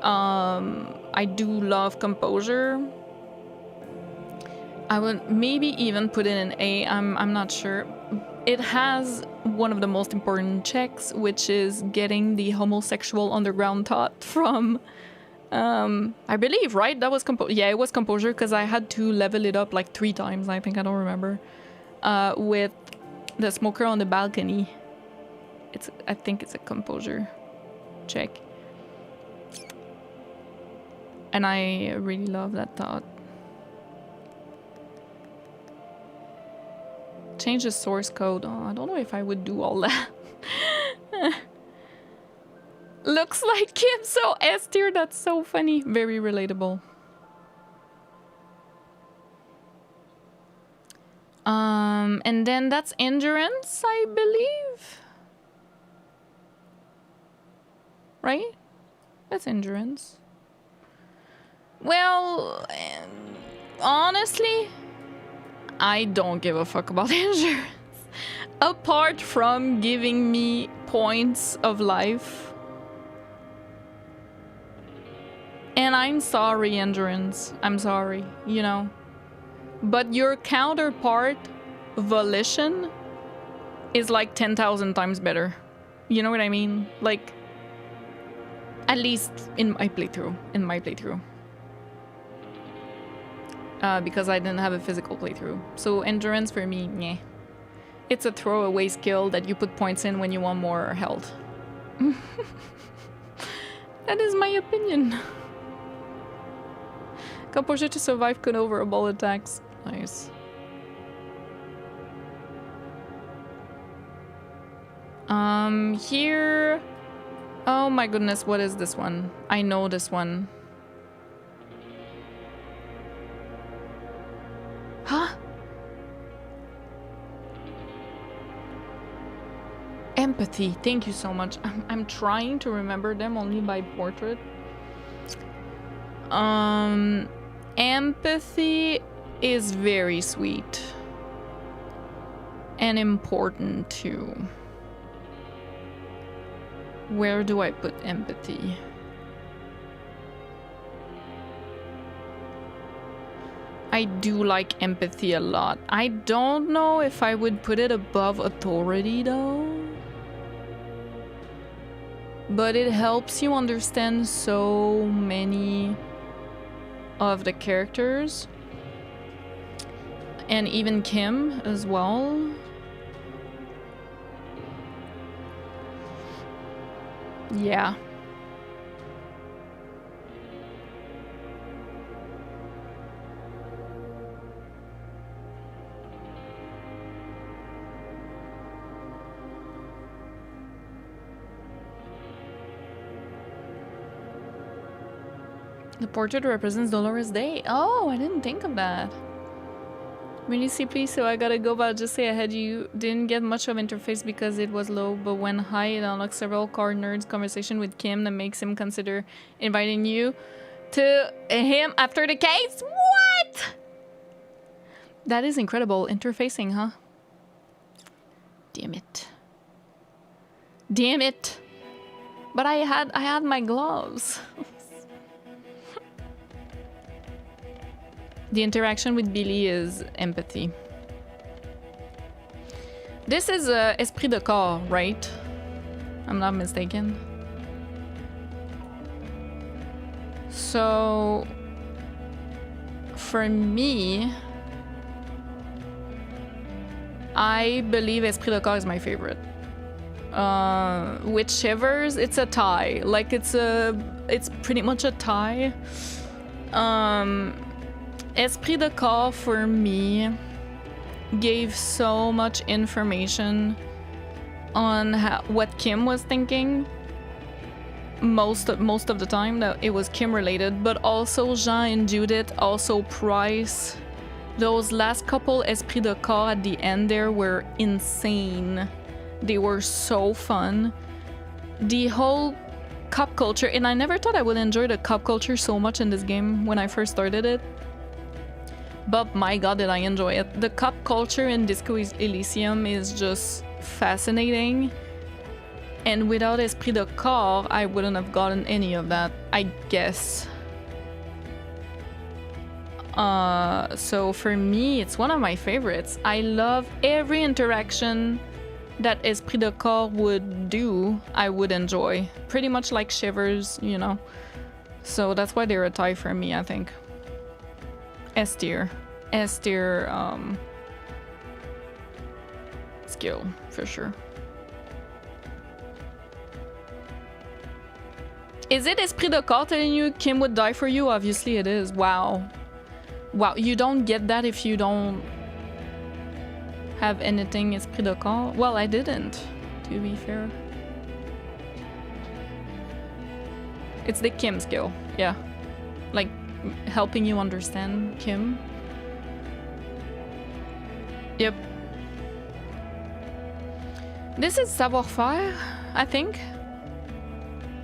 A: I do love composure. I would maybe even put it in A. I'm not sure. It has one of the most important checks, which is getting the homosexual underground thought from, I believe, right? That was yeah, it was composure, because I had to level it up like 3 times, I think, I don't remember. With the smoker on the balcony. I think it's a composure check. And I really love that thought. Change the source code. Oh, I don't know if I would do all that. Looks like Kim, so S tier. That's so funny. Very relatable. And then that's endurance, I believe. Right? That's endurance. Well, honestly, I don't give a fuck about endurance. Apart from giving me points of life. And I'm sorry, endurance. I'm sorry, you know. But your counterpart, volition, is like 10,000 times better. You know what I mean? Like, at least in my playthrough. Because I didn't have a physical playthrough. So endurance for me, meh. It's a throwaway skill that you put points in when you want more health. That is my opinion. Composure to survive could overall attacks. Nice. Here... Oh my goodness, what is this one? I know this one. Empathy. Thank you so much. I'm trying to remember them only by portrait. Empathy is very sweet. And important too. Where do I put empathy? I do like empathy a lot. I don't know if I would put it above authority though. But it helps you understand so many of the characters. And even Kim as well. Yeah. The portrait represents Dolores Day. Oh, I didn't think of that. Really CP, so I gotta go, but I'll just say ahead you didn't get much of interface because it was low, but when high it unlocks several card nerds conversation with Kim that makes him consider inviting you to him after the case. What? That is incredible. Interfacing, huh? Damn it. Damn it. But I had my gloves. The interaction with Billy is empathy. This is Esprit de Corps, right? I'm not mistaken. So, for me, I believe Esprit de Corps is my favorite. With Shivers, it's a tie. Like it's pretty much a tie. Esprit de Corps for me gave so much information on what Kim was thinking most of the time, that it was Kim related, but also Jean and Judith, also Price. Those last couple Esprit de Corps at the end there were insane. They were so fun. The whole cop culture, and I never thought I would enjoy the cop culture so much in this game when I first started it. But my god, did I enjoy it. The cop culture in Disco Elysium is just fascinating. And without Esprit de Corps, I wouldn't have gotten any of that, I guess. So for me, it's one of my favorites. I love every interaction that Esprit de Corps would do, I would enjoy. Pretty much like Shivers, you know. So that's why they're a tie for me, I think. S tier skill for sure. Is it Esprit de Corps telling you Kim would die for you? Obviously it is. Wow, you don't get that if you don't have anything Esprit de Corps. Well, I didn't, to be fair. It's the Kim skill, yeah, like helping you understand Kim. Yep. This is savoir-faire, I think.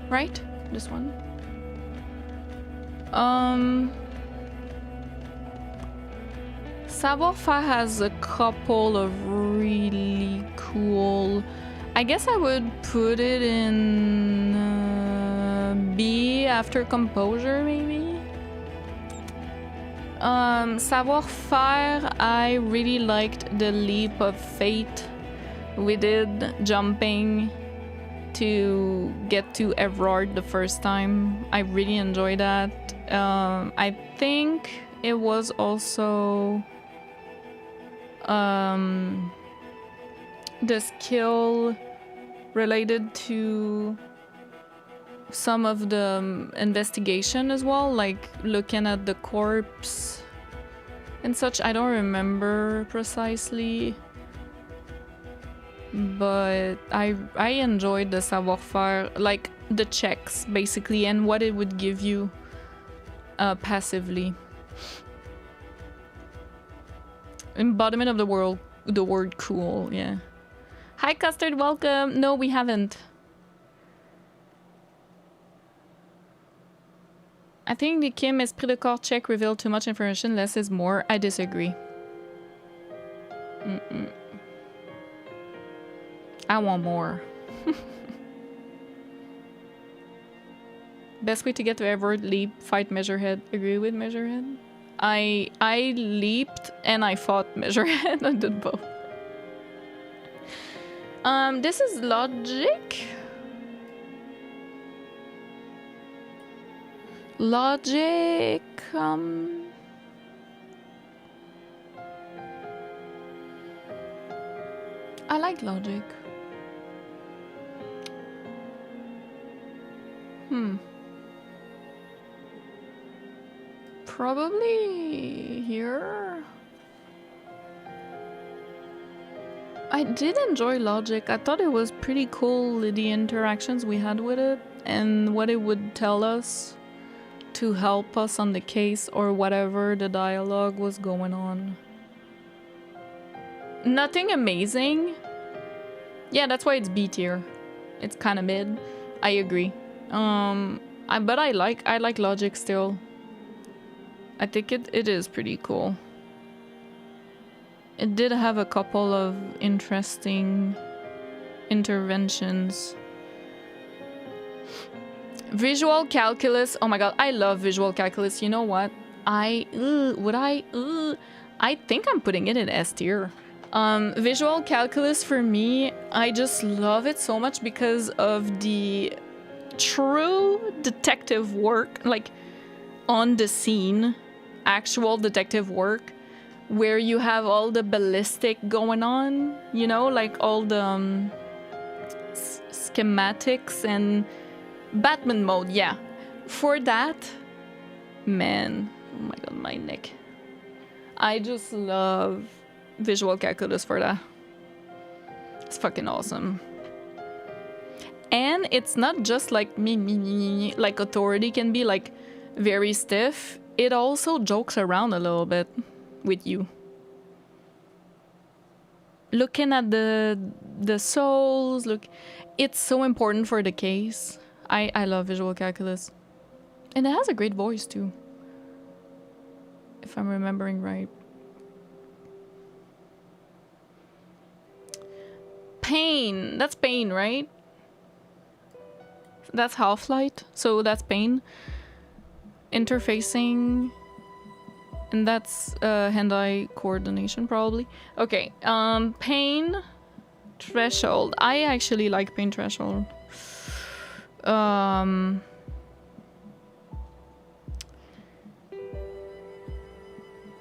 A: Right? This one. Savoir-faire has a couple of really cool... I guess I would put it in B after composure, maybe? Savoir-faire, I really liked the leap of faith we did, jumping to get to Everard the first time. I really enjoyed that. I think it was also the skill related to some of the investigation as well, like looking at the corpse and such. I don't remember precisely, but I enjoyed the savoir-faire, like the checks basically, and what it would give you passively. Embodiment of the word cool, yeah. Hi, Custard, welcome. No, we haven't. I think the Kim Esprit de Corps check revealed too much information. Less is more. I disagree. I want more. Best way to get to Everett, leap, fight Measurehead. Agree with Measurehead? I leaped and I fought Measurehead. I did both. This is logic. Logic. I like logic. Probably here. I did enjoy logic. I thought it was pretty cool, the interactions we had with it and what it would tell us to help us on the case or whatever the dialogue was going on. Nothing amazing. Yeah, that's why it's B tier. It's kind of mid. I agree. But I like logic still. I think it is pretty cool. It did have a couple of interesting interventions. Visual calculus. Oh my god, I love visual calculus. You know what? I think I'm putting it in S tier. Visual calculus for me, I just love it so much because of the true detective work, like on the scene, actual detective work, where you have all the ballistic going on, you know, like all the schematics and Batman mode, yeah. For that, man, oh my god, my neck. I just love visual calculus for that. It's fucking awesome. And it's not just like me, like authority can be like very stiff. It also jokes around a little bit with you. Looking at the souls, look, it's so important for the case. I love visual calculus. And it has a great voice too, if I'm remembering right. Pain, that's Pain, right? That's Half-Light, so that's Pain. Interfacing, and that's hand-eye coordination probably. Okay, Pain Threshold. I actually like Pain Threshold.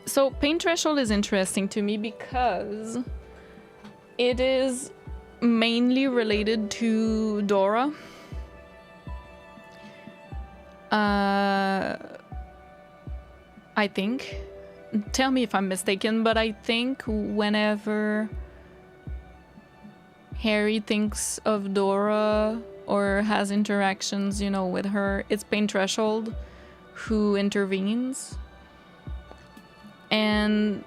A: So Pain Threshold is interesting to me because it is mainly related to Dora. I think. Tell me if I'm mistaken, but I think whenever Harry thinks of Dora or has interactions, you know, with her, it's Pain Threshold who intervenes. And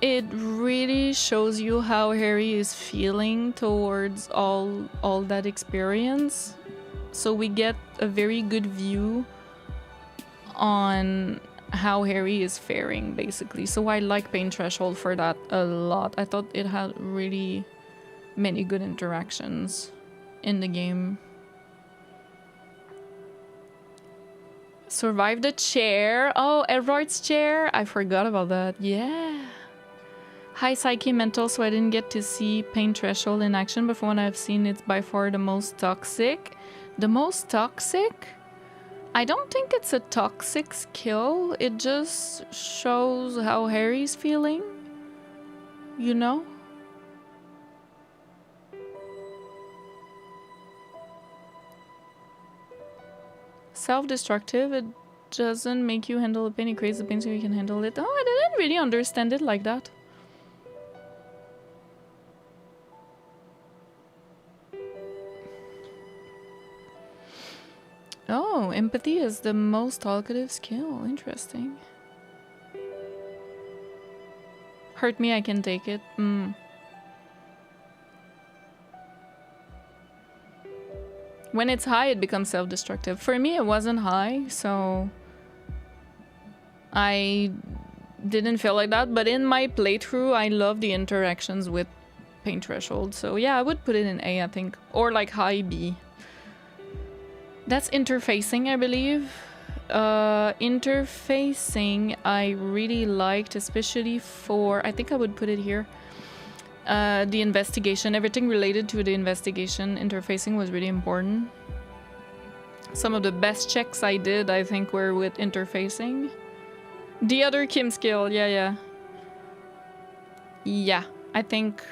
A: it really shows you how Harry is feeling towards all that experience. So we get a very good view on how Harry is faring, basically. So I like Pain Threshold for that a lot. I thought it had really many good interactions in the game. Survive the chair. Oh, Edward's chair. I forgot about that. Yeah. High psyche mental, so I didn't get to see Pain Threshold in action, but from what I've seen, it's by far the most toxic. The most toxic? I don't think it's a toxic skill. It just shows how Harry's feeling. You know? Self-destructive. It doesn't make you handle the pain. It creates the pain so you can handle it. Oh, I didn't really understand it like that. Oh, empathy is the most talkative skill. Interesting. Hurt me, I can take it. When it's high, it becomes self-destructive. For me, it wasn't high, so I didn't feel like that. But in my playthrough, I love the interactions with pain threshold. So yeah, I would put it in A, I think. Or like high B. That's interfacing, I believe. Interfacing, I really liked, especially for... I think I would put it here. The investigation, everything related to the investigation, interfacing was really important. Some of the best checks I did, I think, were with interfacing. The other Kim skill, yeah. Yeah, I think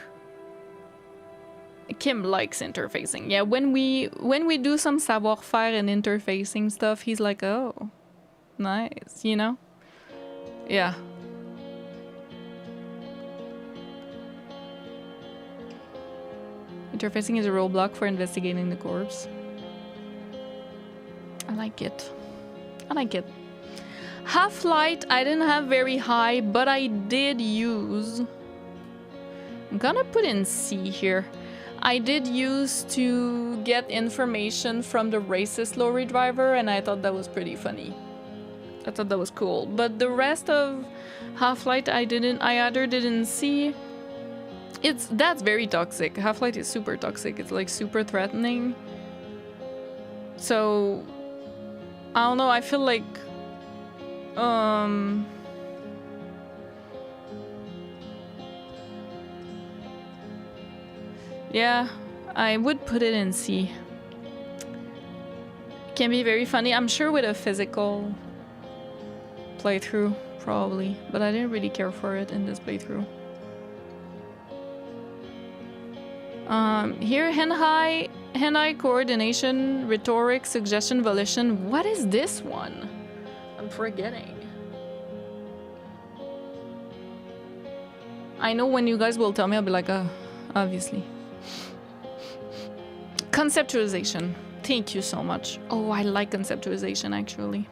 A: Kim likes interfacing. Yeah, when we do some savoir-faire and interfacing stuff, he's like, oh, nice, you know? Yeah. Interfacing is a roadblock for investigating the corpse. I like it. I like it. Half-light, I didn't have very high, but I did use... I'm gonna put in C here. I did use to get information from the racist lorry driver, and I thought that was pretty funny. I thought that was cool. But the rest of Half-light, I either didn't see... That's very toxic. Half-light is super toxic. It's like super threatening. So I don't know, I feel like yeah, I would put it in C. Can be very funny. I'm sure with a physical playthrough, probably, but I didn't really care for it in this playthrough. Here, hand-eye coordination, rhetoric, suggestion, volition. What is this one? I'm forgetting. I know when you guys will tell me, I'll be like, obviously. Conceptualization. Thank you so much. Oh, I like conceptualization, actually.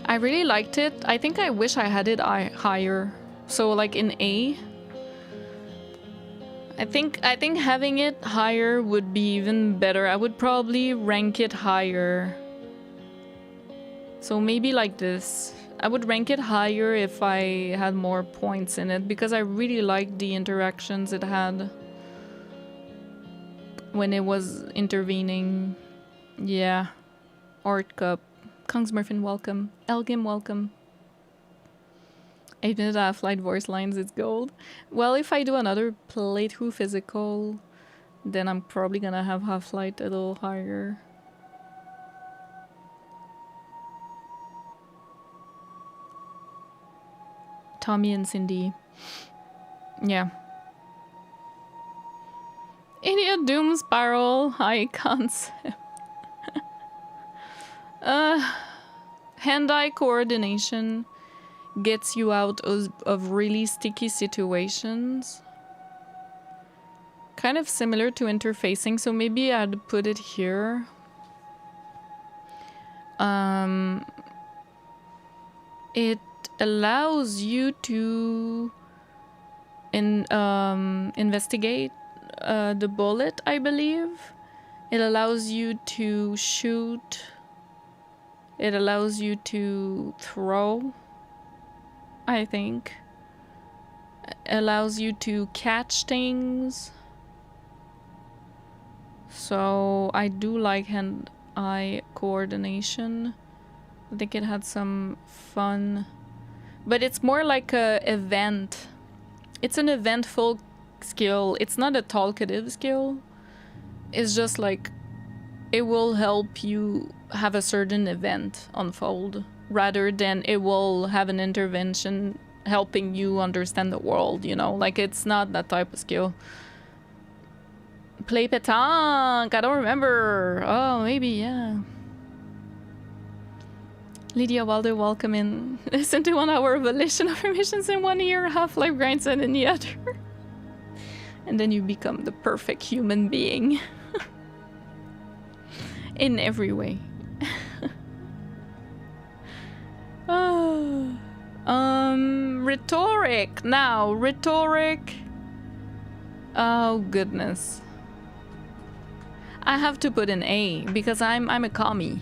A: I really liked it. I think I wish I had it higher. So like in A. I think having it higher would be even better. I would probably rank it higher. So maybe like this. I would rank it higher if I had more points in it, because I really liked the interactions it had when it was intervening. Yeah. Art Cup. Kongsmurfin, welcome. Elgim, welcome. 8-minute half-light voice lines, it's gold. Well, if I do another playthrough physical, then I'm probably gonna have half-light a little higher. Tommy and Cindy. Yeah. Idiot Doom Spiral, high concept. Hand-eye coordination gets you out of really sticky situations. Kind of similar to interfacing, so maybe I'd put it here. It allows you to investigate the bullet, I believe. It allows you to shoot. It allows you to throw, I think. It allows you to catch things. So I do like hand-eye coordination. I think it had some fun. But it's more like a event. It's an eventful skill. It's not a talkative skill. It's just like it will help you have a certain event unfold rather than it will have an intervention helping you understand the world, you know? Like, it's not that type of skill. Play pétanque, I don't remember. Oh, maybe, yeah. Lydia Wilder, welcome in. Listen to 1 hour of volition affirmations in 1 year, Half-Life grindset in the other. And then you become the perfect human being. In every way. rhetoric. Now, rhetoric. Oh, goodness. I have to put an A because I'm a commie.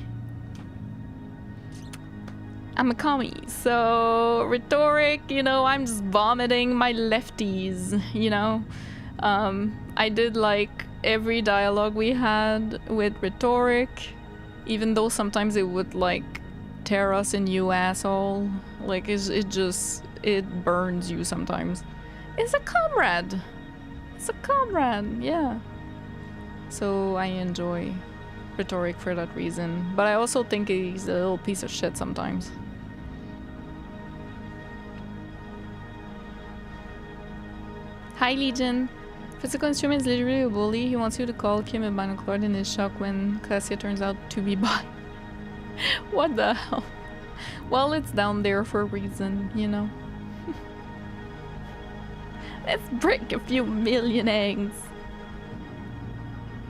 A: I'm a commie. So, rhetoric, you know, I'm just vomiting my lefties, you know. I did like every dialogue we had with rhetoric, even though sometimes it would like tear us a new asshole. Like it burns you sometimes. It's a comrade. It's a comrade, yeah. So I enjoy rhetoric for that reason. But I also think he's a little piece of shit sometimes. Hi Legion. Physical instrument is literally a bully. He wants you to call Kim a binoclard in his shock when Cassia turns out to be bi. What the hell? Well, it's down there for a reason, you know. Let's break a few million eggs.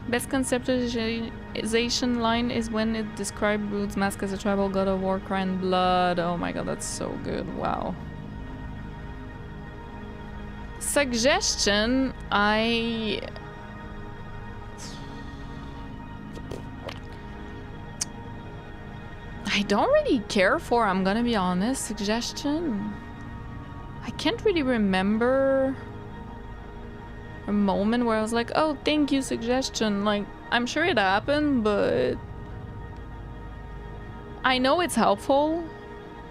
A: Best conceptualization line is when it describes Brood's mask as a tribal god of war, cry, and blood. Oh my god, that's so good. Wow. Suggestion, I don't really care for, I'm gonna be honest. Suggestion, I can't really remember a moment where I was like, oh, thank you, suggestion. Like, I'm sure it happened, but I know it's helpful,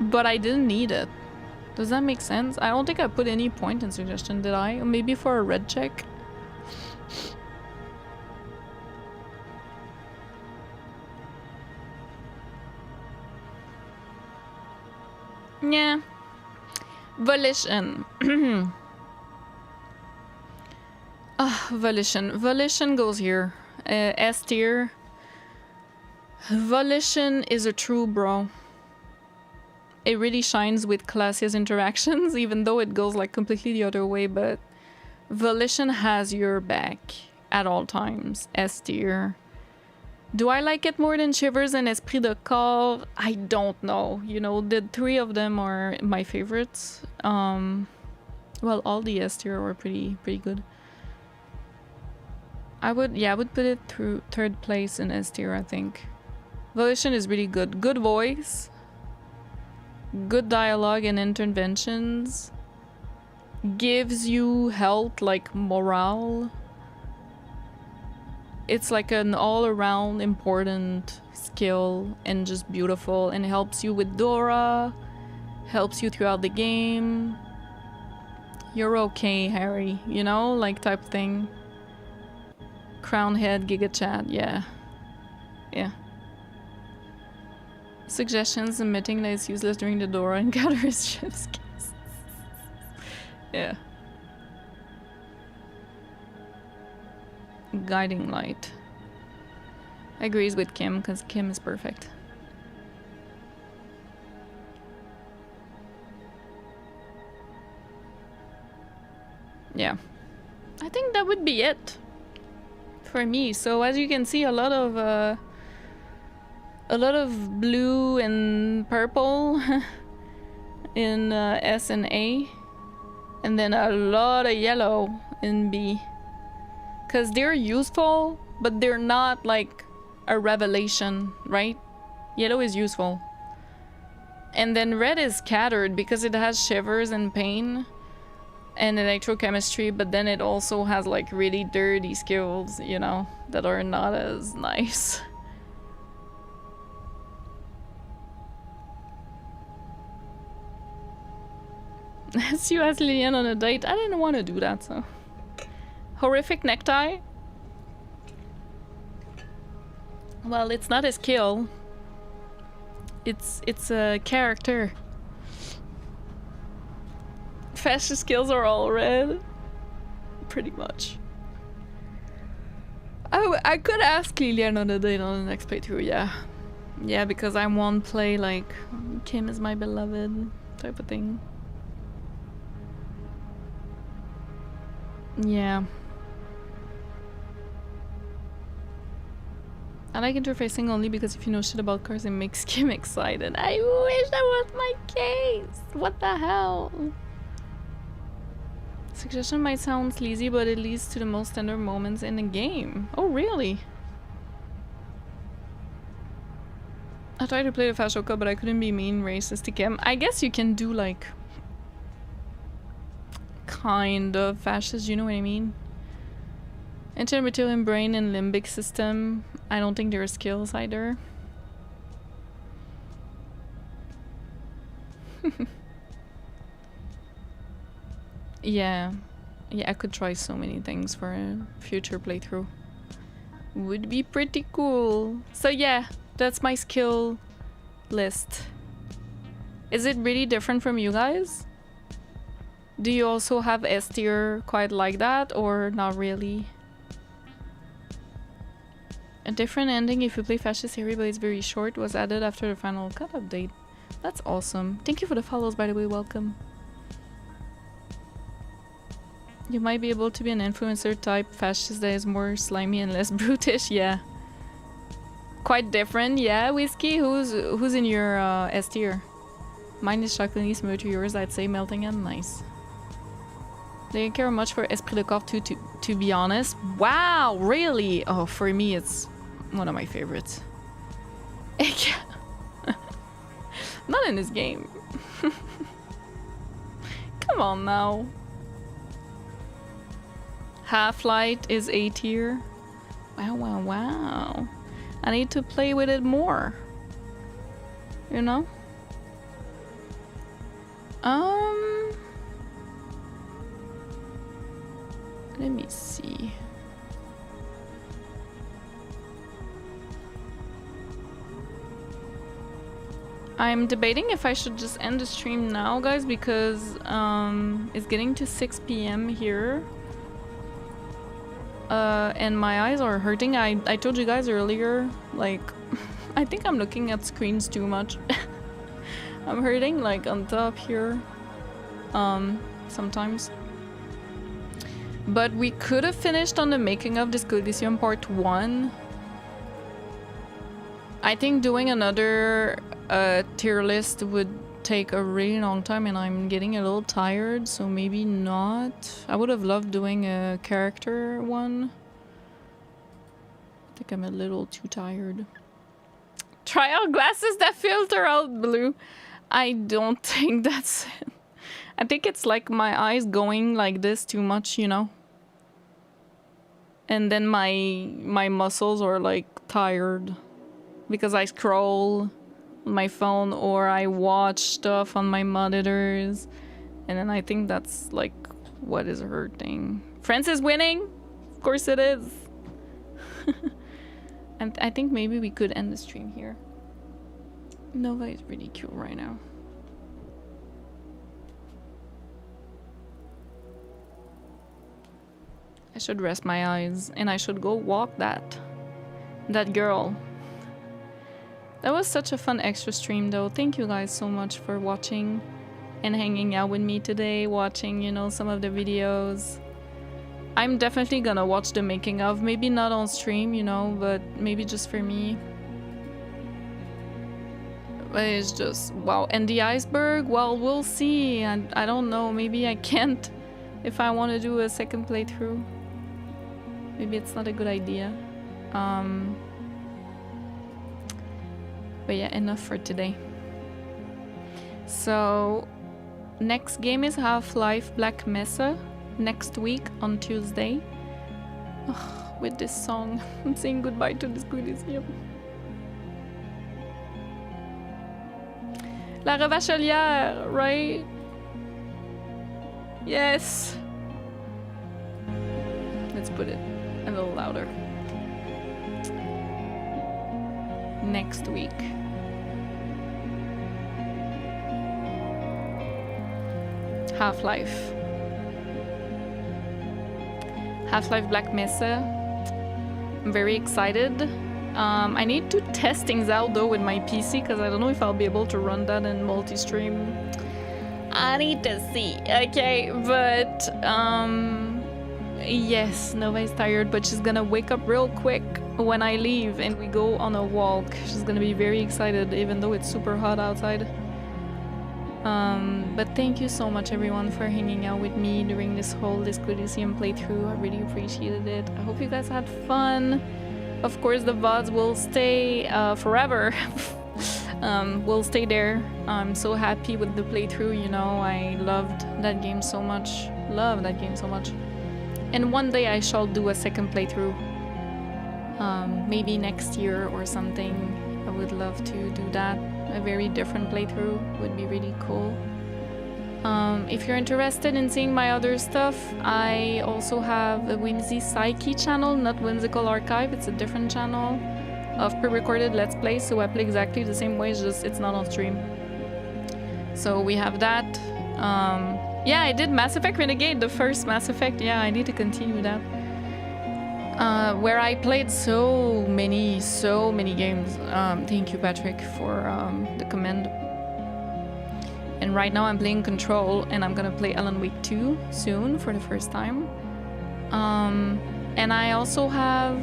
A: but I didn't need it. Does that make sense? I don't think I put any point in suggestion, did I? Maybe for a red check? Yeah. Volition. Volition. Volition goes here. S tier. Volition is a true bro. It really shines with Classia's interactions, even though it goes like completely the other way, but Volition has your back at all times. S tier. Do I like it more than Shivers and Esprit de Corps? I don't know. You know, the three of them are my favorites. Well, all the S tier are pretty good. I would put it through third place in S tier, I think. Volition is really good. Good voice. Good dialogue and interventions. Gives you health, like morale. It's like an all-around important skill and just beautiful, and helps you with Dora, helps you throughout the game. You're okay, Harry, you know, like type thing. Crown head, Giga Chat, yeah. Yeah. Suggestions admitting that it's useless during the Dora encounter is ship's kiss. Yeah. Guiding light. Agrees with Kim, because Kim is perfect. Yeah. I think that would be it for me. So as you can see, a lot of blue and purple in S and A, and then a lot of yellow in B. Because they're useful, but they're not like a revelation, right? Yellow is useful. And then red is scattered because it has shivers and pain and electrochemistry, but then it also has like really dirty skills, you know, that are not as nice. Let's you ask Lillian on a date. I didn't want to do that, so. Horrific necktie. Well, it's not a skill. It's a character. Fashion skills are all red. Pretty much. I could ask Lillian on a date on the next playthrough, yeah. Yeah, because I won't play like Kim is my beloved type of thing. Yeah. I like interfacing only because if you know shit about cars, it makes Kim excited. I wish that was my case. What the hell? Suggestion might sound sleazy, but it leads to the most tender moments in the game. Oh, really? I tried to play the Fashoka, but I couldn't be mean, racist to Kim. I guess you can do like kind of fascist, you know what I mean? Intermediate brain and limbic system. I don't think there are skills either. Yeah, I could try so many things for a future playthrough. Would be pretty cool. So yeah, that's my skill list. Is it really different from you guys? Do you also have S tier quite like that, or not really? A different ending if you play Fascist Series, but it's very short, was added after the final cut update. That's awesome. Thank you for the follows, by the way. Welcome. You might be able to be an influencer type fascist that is more slimy and less brutish. Yeah. Quite different. Yeah, Whiskey. Who's in your S tier? Mine is shockingly similar to yours. I'd say melting and nice. They didn't care much for Esprit de Corps 2 to be honest. Wow, really? Oh, for me it's one of my favorites. Not in this game. Come on now. Half-Light is A tier. Wow. I need to play with it more. You know? Let me see. I'm debating if I should just end the stream now, guys, because it's getting to 6 p.m. here. And my eyes are hurting. I told you guys earlier, like, I think I'm looking at screens too much. I'm hurting, like, on top here. Sometimes. But we could have finished on the making of DISCO ELYSIUM Part 1. I think doing another tier list would take a really long time and I'm getting a little tired, so maybe not. I would have loved doing a character one. I think I'm a little too tired. Try out glasses that filter out blue. I don't think that's it. I think it's like my eyes going like this too much, you know? And then my muscles are like tired because I scroll on my phone or I watch stuff on my monitors, and then I think that's like what is hurting. France is winning, of course it is. And I think maybe we could end the stream here. Nova is really cute right now. I should rest my eyes and I should go walk that girl. That was such a fun extra stream though. Thank you guys so much for watching and hanging out with me today, watching, you know, some of the videos. I'm definitely gonna watch the making of, maybe not on stream, you know, but maybe just for me. But it's just, wow. And the iceberg, well, we'll see. And I don't know, maybe I can't if I want to do a second playthrough. Maybe it's not a good idea. But yeah, enough for today. So next game is Half-Life Black Mesa next week on Tuesday. Ugh, with this song, I'm saying goodbye to DISCO ELYSIUM. La Revachelière, right? Yes. Let's put it a little louder. Next week. Half-Life. Half-Life Black Mesa. I'm very excited. I need to test things out though with my PC because I don't know if I'll be able to run that in multi-stream. I need to see. Okay, but yes, Nova is tired, but she's gonna wake up real quick when I leave and we go on a walk. She's gonna be very excited even though it's super hot outside. But thank you so much everyone for hanging out with me during this whole Disco Elysium playthrough. I really appreciated it. I hope you guys had fun. Of course the VODs will stay forever. Will stay there. I'm so happy with the playthrough, you know. I loved that game so much. Love that game so much. And one day I shall do a second playthrough. Maybe next year or something. I would love to do that. A very different playthrough would be really cool. If you're interested in seeing my other stuff, I also have a Whimsy Psyche channel, not Whimsical Archive. It's a different channel of pre-recorded Let's Plays, so I play exactly the same way, just it's not on stream. So we have that. Yeah, I did Mass Effect Renegade, the first Mass Effect. Yeah, I need to continue that. Where I played so many games. Thank you, Patrick, for the comment. And right now I'm playing Control, and I'm gonna play Alan Wake 2 soon for the first time. And I also have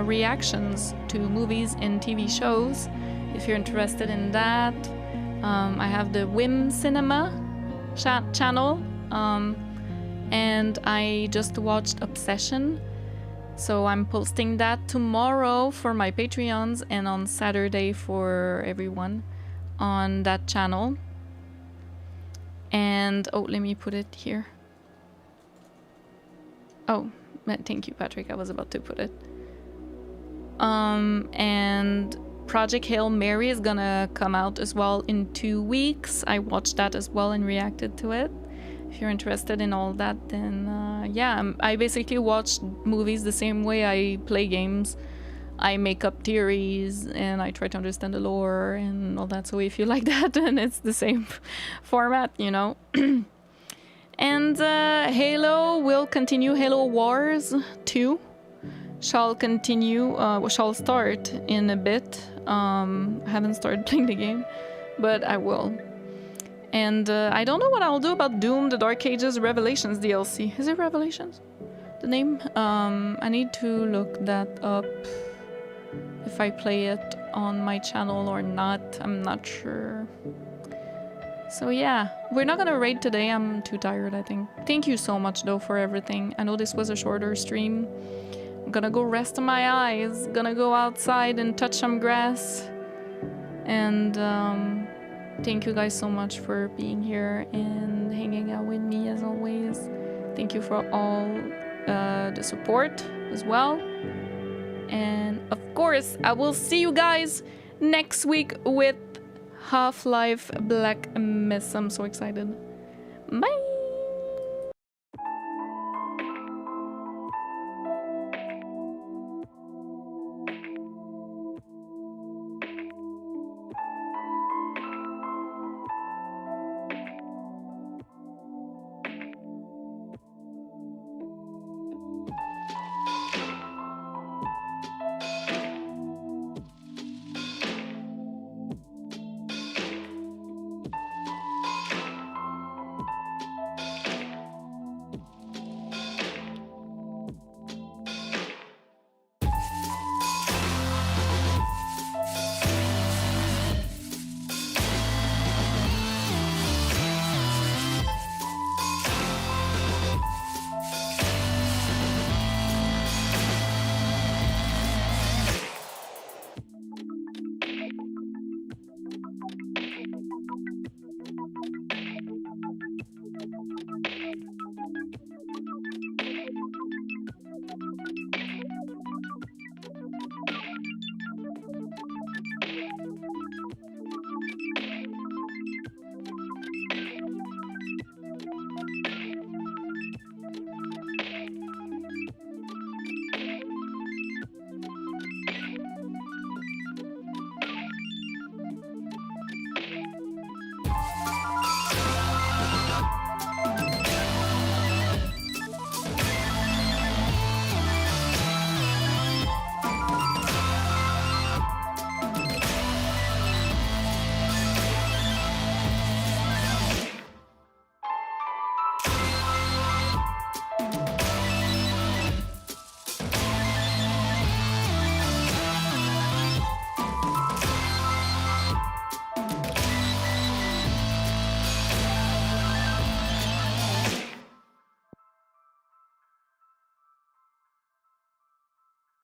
A: reactions to movies and TV shows. If you're interested in that, I have the Whim Cinema channel, and I just watched Obsession. So I'm posting that tomorrow for my Patreons and on Saturday for everyone on that channel. And oh, let me put it here. Oh, thank you, Patrick. I was about to put it. And Project Hail Mary is gonna come out as well in 2 weeks. I watched that as well and reacted to it. If you're interested in all that, then yeah, I basically watch movies the same way I play games. I make up theories and I try to understand the lore and all that. So if you like that, then it's the same format, you know. And Halo will continue. Halo Wars 2 shall continue, shall start in a bit. I haven't started playing the game, but I will. And I don't know what I'll do about Doom, the Dark Ages Revelations DLC. Is it Revelations? The name? I need to look that up. If I play it on my channel or not, I'm not sure. So yeah, we're not gonna raid today. I'm too tired, I think. Thank you so much though for everything. I know this was a shorter stream. I'm gonna go rest my eyes. Gonna go outside and touch some grass. And thank you guys so much for being here and hanging out with me as always. Thank you for all the support as well. And of course, I will see you guys next week with Half-Life Black Mesa. I'm so excited. Bye!